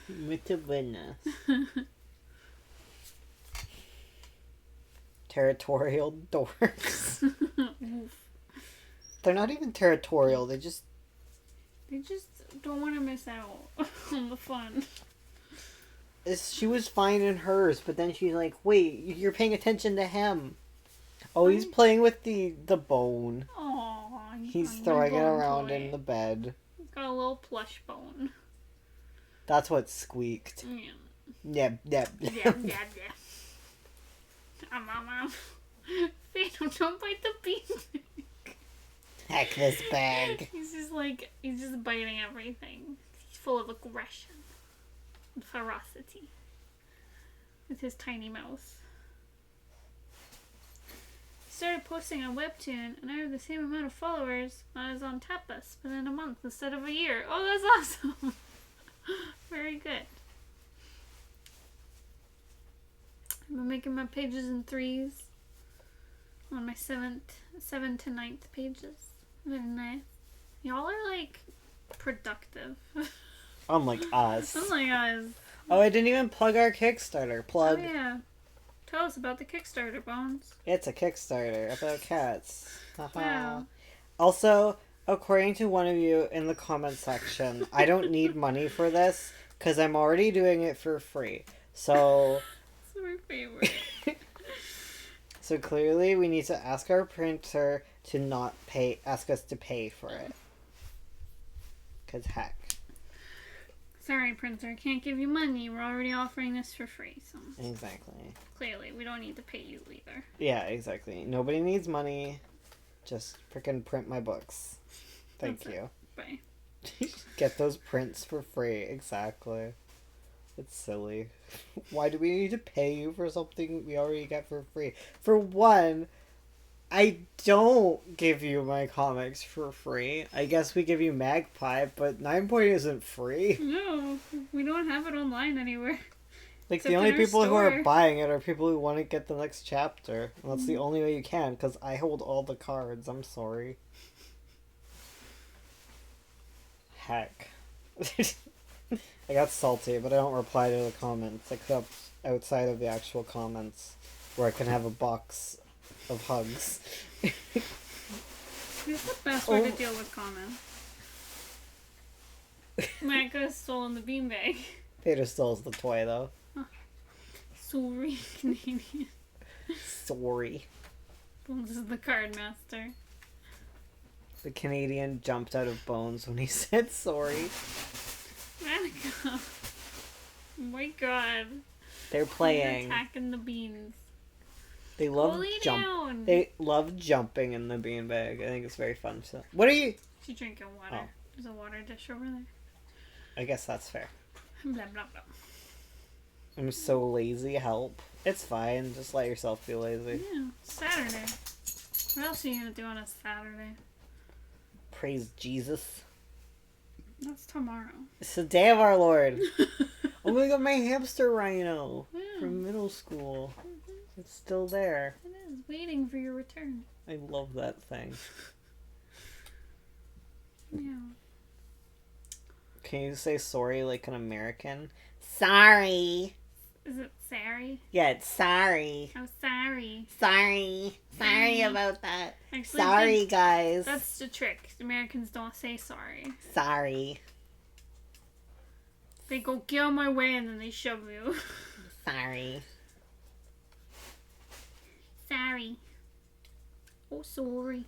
Mucho buenas. Territorial dorks. They're not even territorial. They just don't want to miss out on the fun. She was fine in hers, but then she's like, wait, you're paying attention to him. Oh, he's playing with the bone. Aww. He's throwing it around in the bed. He's got a little plush bone. That's what squeaked. Yeah. Yep. Fatal, don't bite the bean. Heck this bag. He's just biting everything. He's full of aggression and ferocity with his tiny mouth. Started posting on Webtoon, and I have the same amount of followers as on Tapas, but in a month instead of a year. Oh, that's awesome. Very good. I've been making my pages in 3s on my 7th to 9th pages. Very nice. Y'all are like productive. Unlike us. Unlike us. Oh, I didn't even plug our Kickstarter. Plug. Oh yeah. Tell us about the Kickstarter, Bones. It's a Kickstarter about cats. Wow. Also, according to one of you in the comment section, I don't need money for this because I'm already doing it for free. So... It's my favorite. So clearly we need to ask our printer to not ask us to pay for it. Because heck. Sorry, printer, can't give you money. We're already offering this for free, so. Exactly. Clearly, we don't need to pay you either. Yeah, exactly. Nobody needs money. Just freaking print my books. Thank you. Bye. Get those prints for free. Exactly. It's silly. Why do we need to pay you for something we already get for free? For one, I don't give you my comics for free. I guess we give you Magpie, but 9 Point isn't free. No, we don't have it online anywhere. Like, the only people who are buying it are people who want to get the next chapter. And that's the only way you can, because I hold all the cards. I'm sorry. Heck. I got salty, but I don't reply to the comments, except outside of the actual comments, where I can have a box of hugs. Who's the best way to deal with comments? Mike has stolen the beanbag. Peter steals the toy, though. Oh. Sorry, Canadian. Sorry. Bones is the card master. The Canadian jumped out of Bones when he said sorry. Monica. Oh my god. They're playing. They're attacking the beans. They love down. They love jumping in the beanbag. I think it's very fun. So, what are you? She's drinking water. Oh. There's a water dish over there. I guess that's fair. Blah blah blah. I'm so lazy. Help. It's fine. Just let yourself be lazy. Yeah. Saturday. What else are you gonna do on a Saturday? Praise Jesus. That's tomorrow. It's the day of our Lord. Oh my god, my hamster rhino from middle school. Mm-hmm. It's still there. It is, waiting for your return. I love that thing. Yeah. Can you say sorry like an American? Sorry. Is it sorry? Yeah, it's sorry. Oh, sorry. Sorry. Sorry about that. Actually, sorry, guys. That's the trick. Americans don't say sorry. Sorry. They go, get out of my way, and then they shove you. Sorry. Sorry. Oh, sorry.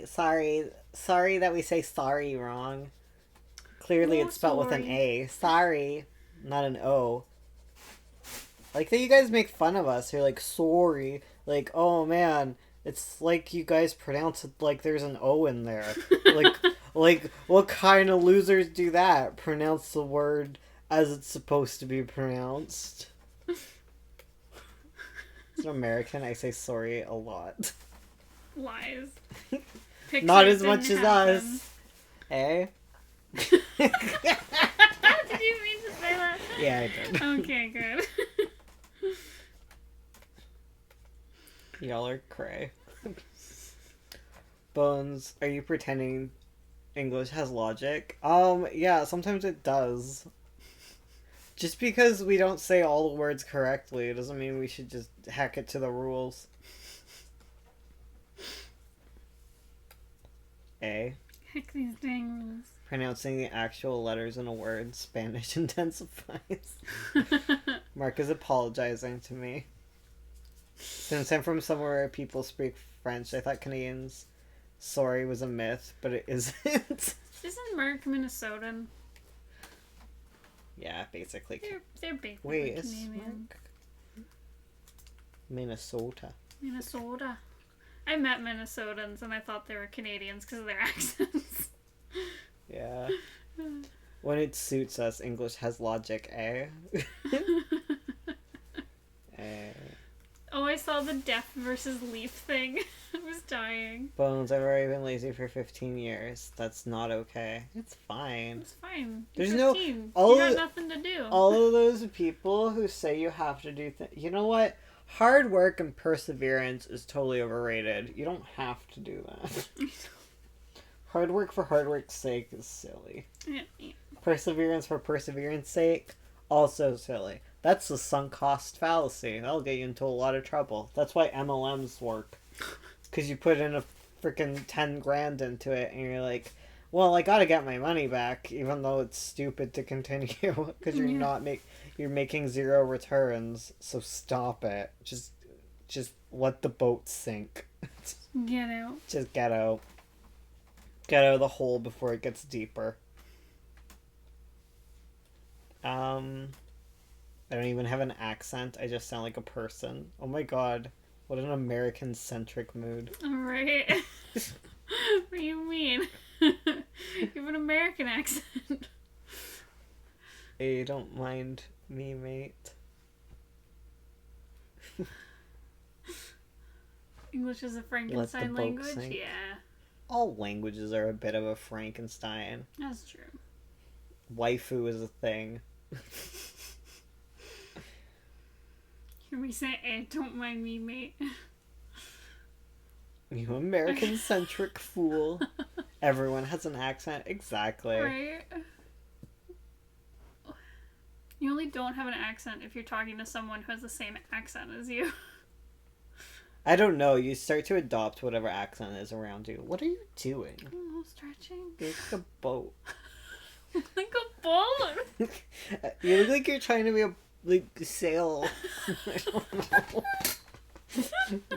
Sorry. Sorry that we say sorry wrong. Clearly it's spelled with an A. Sorry. Not an O. Like that you guys make fun of us. You're like, sorry. Like, oh man. It's like you guys pronounce it like there's an O in there. like what kind of losers do that? Pronounce the word as it's supposed to be pronounced. As an American, I say sorry a lot. Lies. Not as much as us. Eh? Did you mean to say that? Yeah, I did. Okay, good. Y'all are cray. Bones, are you pretending English has logic? Yeah, sometimes it does. Just because we don't say all the words correctly doesn't mean we should just hack it to the rules. A. Heck these dang rules. Pronouncing the actual letters in a word, Spanish intensifies. Mark is apologizing to me. Since I'm from somewhere where people speak French, I thought Canadians' sorry was a myth, but it isn't. Isn't Mark Minnesotan? Yeah, basically. They're basically Canadian. Minnesota. Minnesota. I met Minnesotans and I thought they were Canadians because of their accents. Yeah. When it suits us, English has logic, eh? Oh, I saw the deaf versus leaf thing. I was dying. Bones, I've already been lazy for 15 years. That's not okay. It's fine. It's fine. There's 15. no... You got nothing to do. All of those people who say you have to do things... You know what? Hard work and perseverance is totally overrated. You don't have to do that. Hard work for hard work's sake is silly. Yeah. Perseverance for perseverance sake, also silly. That's the sunk cost fallacy. That'll get you into a lot of trouble. That's why MLMs work. Because you put in a freaking 10 grand into it and you're like, well, I gotta get my money back, even though it's stupid to continue because you're making zero returns. So stop it. Just Just let the boat sink. Get out. Just get out. Get out of the hole before it gets deeper. I don't even have an accent. I just sound like a person. Oh my god. What an American-centric mood. Alright. What do you mean? You have an American accent. Hey, don't mind me, mate. English is a Frankenstein language? Sink. Yeah. All languages are a bit of a Frankenstein. That's true. Waifu is a thing. Hear me say, hey, don't mind me, mate. You American-centric fool. Everyone has an accent. Exactly. Right. You only don't have an accent if you're talking to someone who has the same accent as you. I don't know. You start to adopt whatever accent is around you. What are you doing? I don't know, stretching. You're like a boat. Like a boat? You look like you're trying to be a sail. I don't know.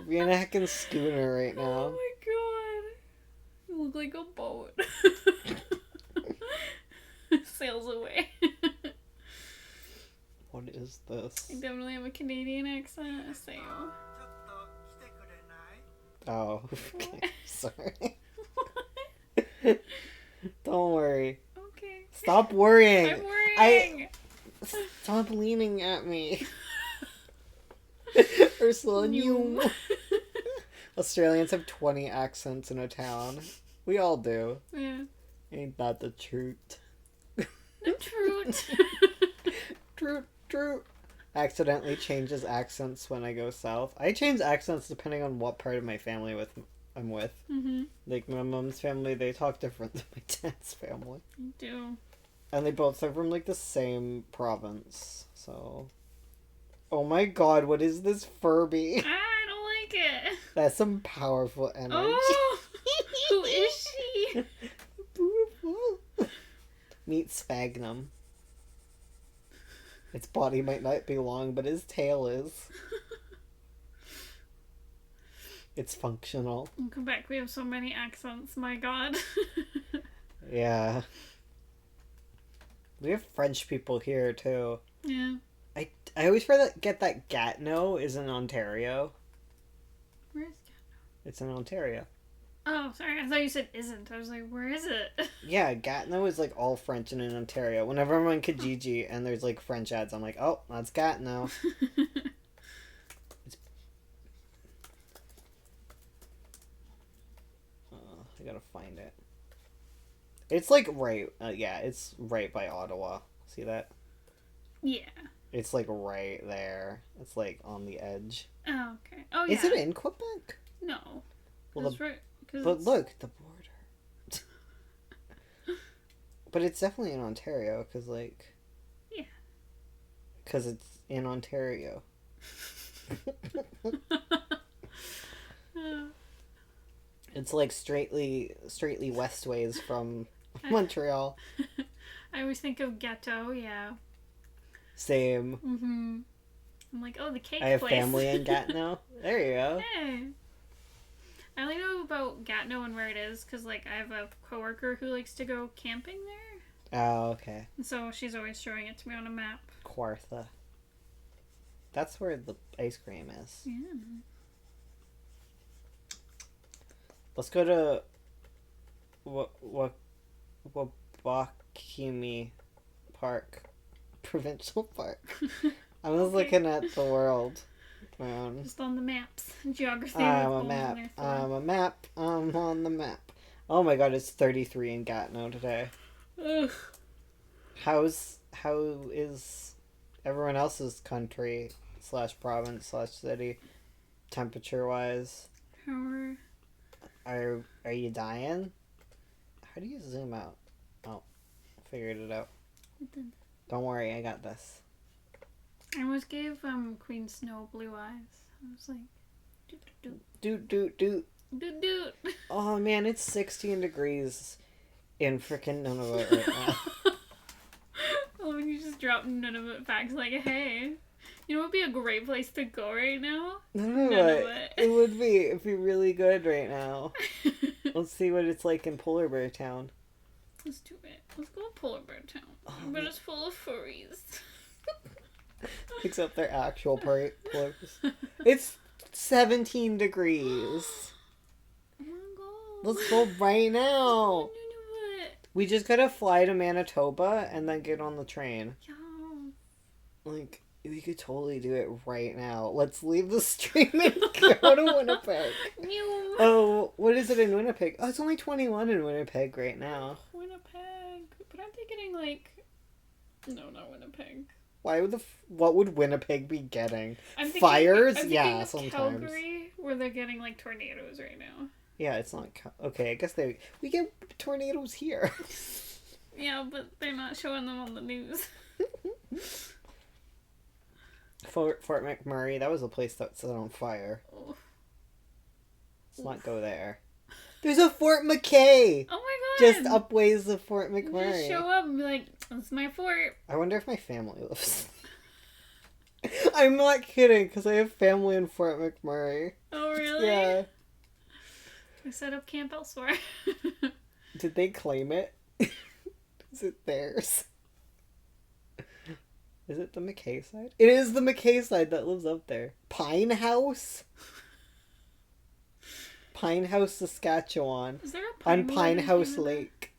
You're in a heckin' schooner right now. Oh my god. You look like a boat. Sails away. What is this? I definitely have a Canadian accent. A sail. Oh, okay. Sorry. Don't worry. Okay. Stop worrying. I'm worrying. Stop leaning at me. Ursula, you. Australians have 20 accents in a town. We all do. Yeah. Ain't that the truth? The truth. Truth. Accidentally changes accents when I go south. I change accents depending on what part of my family I'm with. Mm-hmm. Like my mom's family, they talk different than my dad's family. You do. And they both are from like the same province, so. Oh my god, what is this Furby? I don't like it. That's some powerful energy. Oh, who is she? Beautiful. Meet Sphagnum. Its body might not be long, but his tail is. It's functional. In Quebec, we have so many accents, my god. Yeah. We have French people here, too. Yeah. I always get that Gatineau is in Ontario. Where is Gatineau? It's in Ontario. Oh, sorry. I thought you said isn't. I was like, where is it? Yeah, Gatineau is like all French and in Ontario. Whenever I'm on Kijiji and there's like French ads, I'm like, oh, that's Gatineau. I gotta find it. It's like right, yeah, it's right by Ottawa. See that? Yeah. It's like right there. It's like on the edge. Oh, okay. Oh, yeah. Is it in Quebec? No. Well, right, but look, the border. But it's definitely in Ontario, because, like... Yeah. Because it's in Ontario. It's, like, straightly westways from Montreal. I always think of Gâteau, yeah. Same. Mm-hmm. I'm like, oh, the cake place. I have family in Gatineau. There you go. Hey. I only know about Gatineau and where it is because, like, I have a coworker who likes to go camping there. Oh, okay. And so she's always showing it to me on a map. Kawartha. That's where the ice cream is. Yeah. Let's go to Wabakimi Park. Provincial Park. I was looking at the world. Just on the maps. Geography. I'm a map. I'm on the map. Oh my god, it's 33 in Gatineau today. Ugh. How is everyone else's country / province / city temperature wise? Are you dying? How do you zoom out? Oh, figured it out. Don't worry, I got this. I almost gave Queen Snow blue eyes. I was like, doot. Oh man, it's 16 degrees in frickin' Nunavut right now. Oh, and you just dropped Nunavut facts like, hey, You know what would be a great place to go right now? It would be. It'd be really good right now. Let's see what it's like in Polar Bear Town. Let's do it. Let's go to Polar Bear Town. But it's full of furries. Except they're actual polar bears. It's 17 degrees. Oh my god. Let's go right now. We just gotta fly to Manitoba and then get on the train. Yeah. Like, we could totally do it right now. Let's leave the stream and go to Winnipeg. Oh, what is it in Winnipeg? Oh, it's only 21 in Winnipeg right now. Winnipeg. But aren't they getting like... No, not Winnipeg. What would Winnipeg be getting? Fires? Yeah, sometimes. Calgary, where they're getting like tornadoes right now. Yeah, it's not... Okay, I guess we get tornadoes here. Yeah, but they're not showing them on the news. Fort McMurray, that was a place that set on fire. Oh. Let's not go there. There's a Fort McKay! Oh my god! Just up ways of Fort McMurray. Just show up and be like, that's my fort. I wonder if my family lives I'm not kidding, because I have family in Fort McMurray. Oh, really? Yeah. I set up camp elsewhere. Did they claim it? Is it theirs? Is it the McKay side? It is the McKay side that lives up there. Pine House? Pine House, Saskatchewan. Is there a Pinewood on Pine House Lake?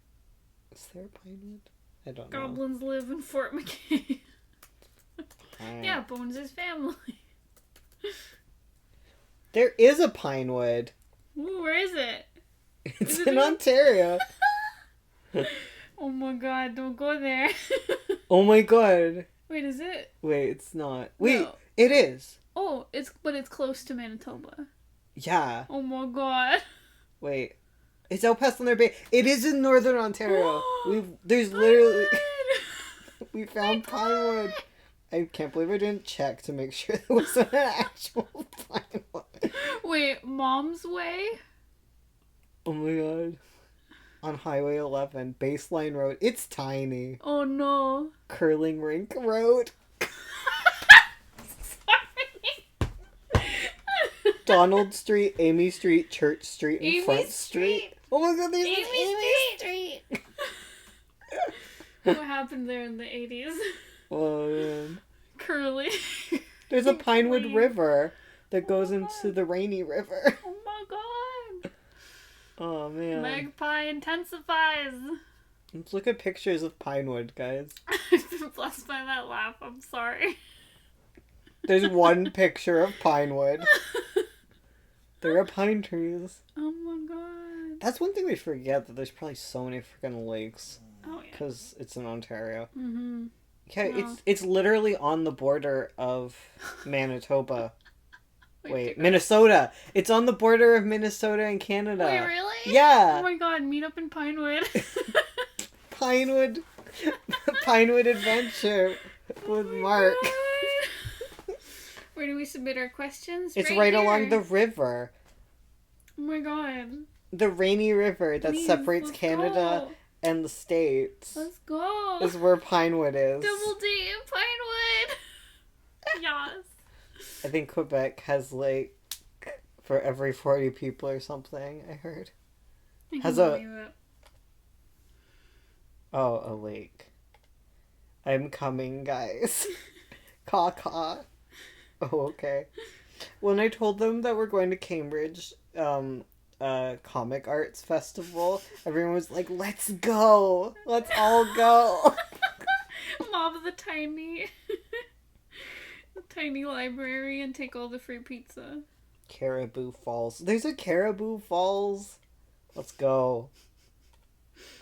Is there a Pinewood? I don't know. Goblins live in Fort McKay. Yeah, Bones' family. There is a Pinewood. Ooh, where is it? It's in Ontario. Oh my god, don't go there. Oh my god. Wait, is it? Wait, it's not. Wait, no. It is. Oh, it's close to Manitoba. Yeah. Oh my god. Wait. It's out past Thunder Bay. It is in Northern Ontario. There's literally... We found Pinewood. I can't believe I didn't check to make sure there wasn't an actual Pinewood. Wait, Mom's Way? Oh my god. On Highway 11, Baseline Road. It's tiny. Oh no. Curling Rink Road. Sorry. Donald Street, Amy Street, Church Street, and Amy Front Street. Oh my god, there's Amy Street. What happened there in the 80s? Oh man. Curly. There's a Pinewood River that goes into the Rainy River. Oh my god. Oh man. Magpie intensifies. Let's look at pictures of Pinewood, guys. I've been blessed by that laugh. I'm sorry. There's one picture of Pinewood. There are pine trees. Oh my god. That's one thing we forget, that there's probably so many freaking lakes. Oh yeah. Because it's in Ontario. Mm-hmm. Yeah, no. It's literally on the border of Manitoba. Wait, Minnesota. It's on the border of Minnesota and Canada. Wait, really? Yeah. Oh my god, meet up in Pinewood. Pinewood Adventure with Mark. Where do we submit our questions? It's right along the river. Oh my god. The Rainy River that separates Canada and the States. Let's go. Is where Pinewood is. Double date in Pinewood. Yes. I think Quebec has like for every 40 people or something, I heard. Has a lake. I'm coming, guys. Caw. Oh, okay. When I told them that we're going to Cambridge comic arts festival, everyone was like, let's go. Let's all go. Mob the tiny library and take all the free pizza. Caribou Falls. There's a Caribou Falls. Let's go.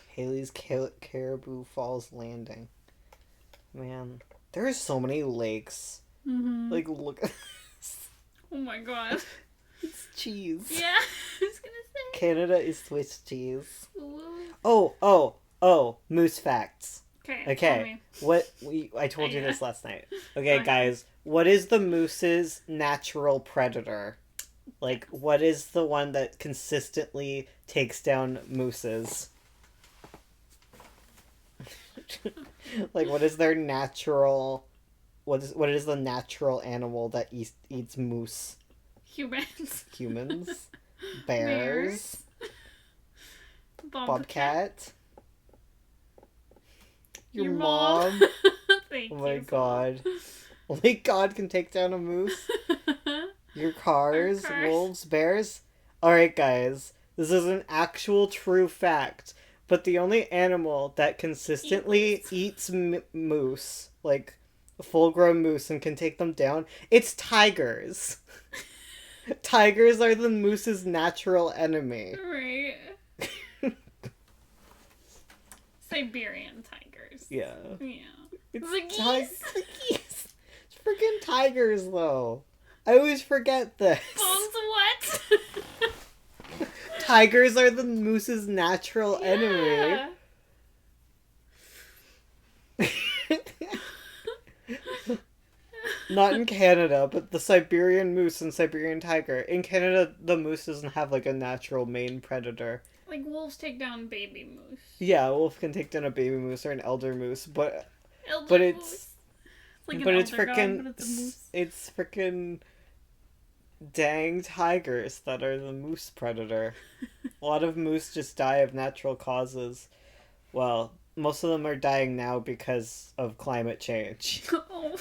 Haley's Caribou Falls Landing. Man, there are so many lakes. Mm-hmm. Like, look at this. Oh my god. It's cheese. Yeah, I was gonna say. Canada is Swiss cheese. Ooh. Oh, moose facts. Okay. I told you this last night. Okay, guys, what is the moose's natural predator? Like, what is the one that consistently takes down mooses? Like, what is their natural what is the natural animal that eats moose? Humans. Humans. Bears. Bobcat. Your mom. Thank you. Oh my god. Only God can take down a moose. Your cars, wolves, bears. Alright, guys. This is an actual true fact. But the only animal that consistently eats moose, like a full-grown moose, and can take them down, it's tigers. Tigers are the moose's natural enemy. Right. Siberian tigers. Yeah. Yeah. It's the geese. The geese. It's freaking tigers, though. I always forget this. Bones what? Tigers are the moose's natural enemy. Not in Canada, but the Siberian moose and Siberian tiger. In Canada, the moose doesn't have like a natural main predator. Like wolves take down baby moose. Yeah, a wolf can take down a baby moose or an elder moose, but it's like it's freaking it's freaking dang tigers that are the moose predator. A lot of moose just die of natural causes. Well, most of them are dying now because of climate change. Oh.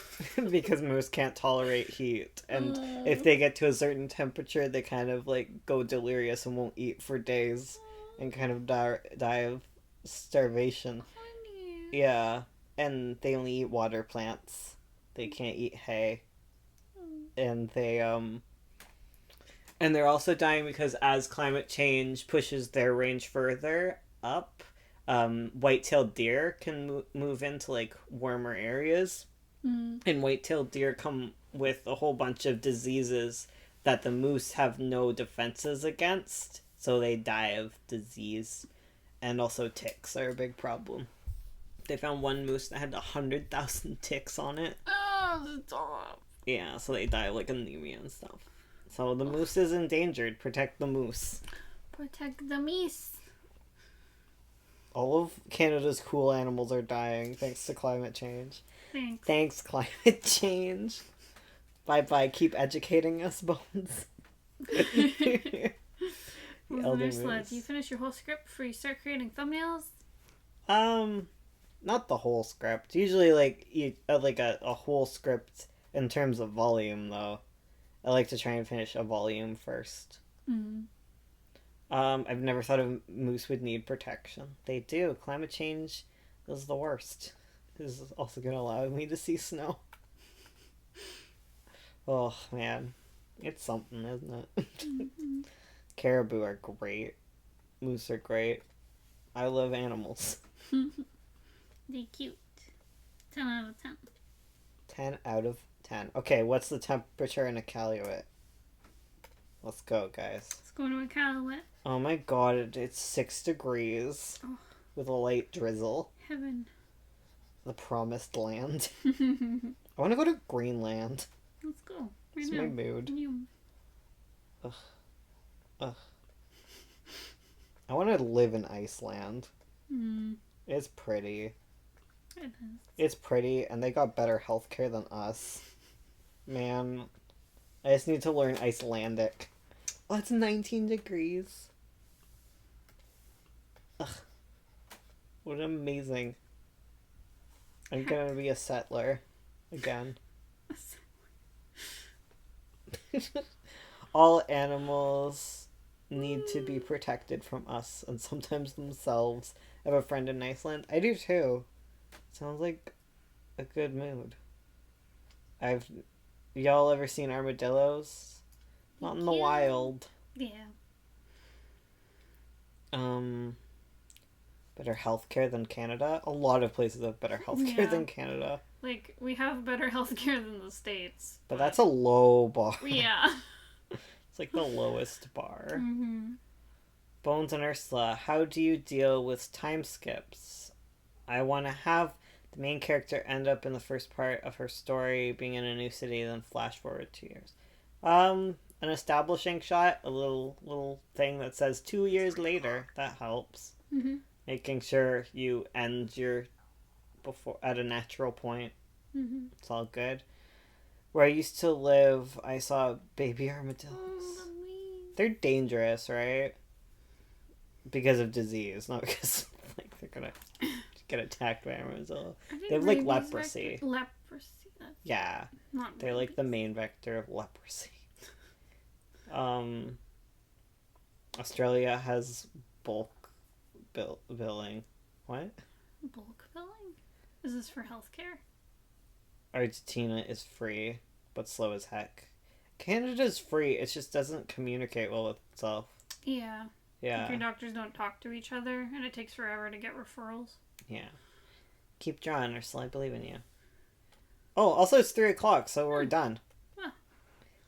Because moose can't tolerate heat. And if they get to a certain temperature, they kind of like go delirious and won't eat for days and kind of die of starvation. Funny. Yeah. And they only eat water plants. They can't eat hay. And they're also dying because as climate change pushes their range further up, white-tailed deer can move into like warmer areas. And white-tailed deer come with a whole bunch of diseases that the moose have no defenses against, so they die of disease. And also ticks are a big problem. They found one moose that had 100,000 ticks on it. Oh, that's awful. Yeah, so they die of like anemia and stuff. So the moose is endangered. Protect the moose. Protect the meese. All of Canada's cool animals are dying thanks to climate change. Thanks, climate change. Bye-bye. Keep educating us, Bones. Ursula, do you finish your whole script before you start creating thumbnails? Not the whole script. Usually, like a whole script in terms of volume, though. I like to try and finish a volume first. I've never thought a moose would need protection. They do. Climate change is the worst. This is also going to allow me to see snow. Oh, man. It's something, isn't it? Caribou are great. Moose are great. I love animals. They're cute. 10 out of 10. 10 out of 10. Okay, what's the temperature in Iqaluit? Let's go, guys. Let's go to Iqaluit. Oh my god, it's 6 degrees. Oh. With a light drizzle. Heaven. The promised land. I want to go to Greenland. Let's go. It's my mood. Ugh. I want to live in Iceland. It's pretty. It is. It's pretty, and they got better healthcare than us. Man, I just need to learn Icelandic. Oh, it's 19 degrees. Ugh. What amazing. I'm gonna be a settler. Again. All animals need to be protected from us, and sometimes themselves. I have a friend in Iceland. I do too. Sounds like a good mood. Y'all ever seen armadillos? Not in the wild. Yeah. Better healthcare than Canada? A lot of places have better healthcare than Canada. Like, we have better healthcare than the States. But that's a low bar. Yeah. It's like the lowest bar. Bones and Ursula, how do you deal with time skips? I want to have the main character end up in the first part of her story being in a new city, then flash forward 2 years. An establishing shot, a little thing that says 2 years later. That helps. Making sure you end your before at a natural point. Mm-hmm. It's all good. Where I used to live, I saw baby armadillos. Oh, they're dangerous, right? Because of disease, not because like they're gonna get attacked by armadillo. They have like leprosy. Leprosy. Yeah, they're like the main vector of leprosy. Australia has bulk billing. What? Bulk billing? Is this for healthcare? Argentina is free, but slow as heck. Canada's free, it just doesn't communicate well with itself. Yeah. Yeah. If your doctors don't talk to each other, and it takes forever to get referrals. Yeah. Keep drawing, Ursula. I believe in you. Oh, also it's 3 o'clock, so we're done. Huh.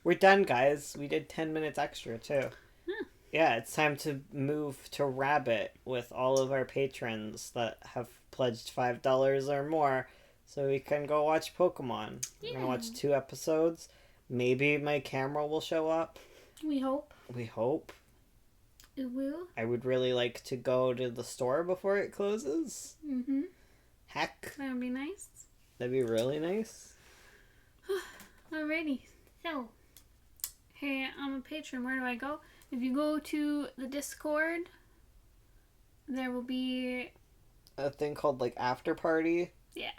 We're done, guys. We did 10 minutes extra, too. Huh. Yeah, it's time to move to Rabbit with all of our patrons that have pledged $5 or more, so we can go watch Pokemon. Yeah. We're going to watch 2 episodes. Maybe my camera will show up. We hope. We hope. It will. I would really like to go to the store before it closes. Mm-hmm. Heck. That would be nice. That'd be really nice. Alrighty. So, hey, I'm a patron. Where do I go? If you go to the Discord, there will be a thing called like After Party. Yeah.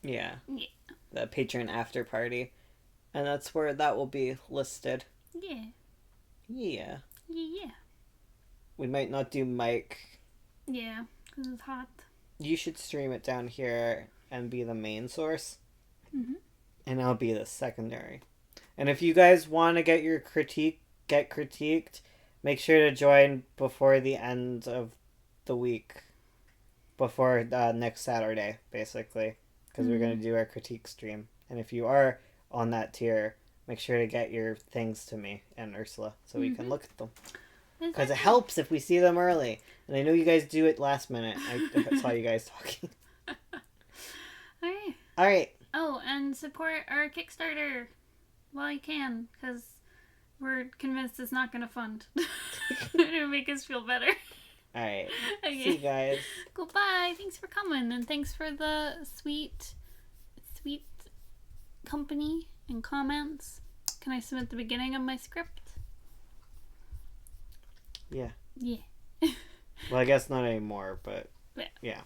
Yeah. Yeah. The Patreon After Party. And that's where that will be listed. Yeah. Yeah. Yeah. We might not do Mike. Yeah, because it's hot. You should stream it down here and be the main source. Mm-hmm. And I'll be the secondary. And if you guys want to get your critiqued, make sure to join before the end of the week. Before next Saturday, basically. Because we're going to do our critique stream. And if you are on that tier, make sure to get your things to me and Ursula so we can look at them. Because it helps if we see them early. And I know you guys do it last minute. I saw you guys talking. Okay. All right. Oh, and support our Kickstarter while you can, because we're convinced it's not going to fund. It'll make us feel better. All right. Okay. See you guys. Goodbye. Thanks for coming, and thanks for the sweet company and comments. Can I submit the beginning of my script? Yeah. Yeah. Well, I guess not anymore, but yeah.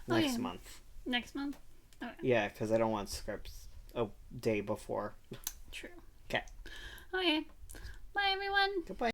Next month. Next month? Okay. Yeah, because I don't want scripts a day before. True. Okay. Okay. Bye, everyone. Goodbye.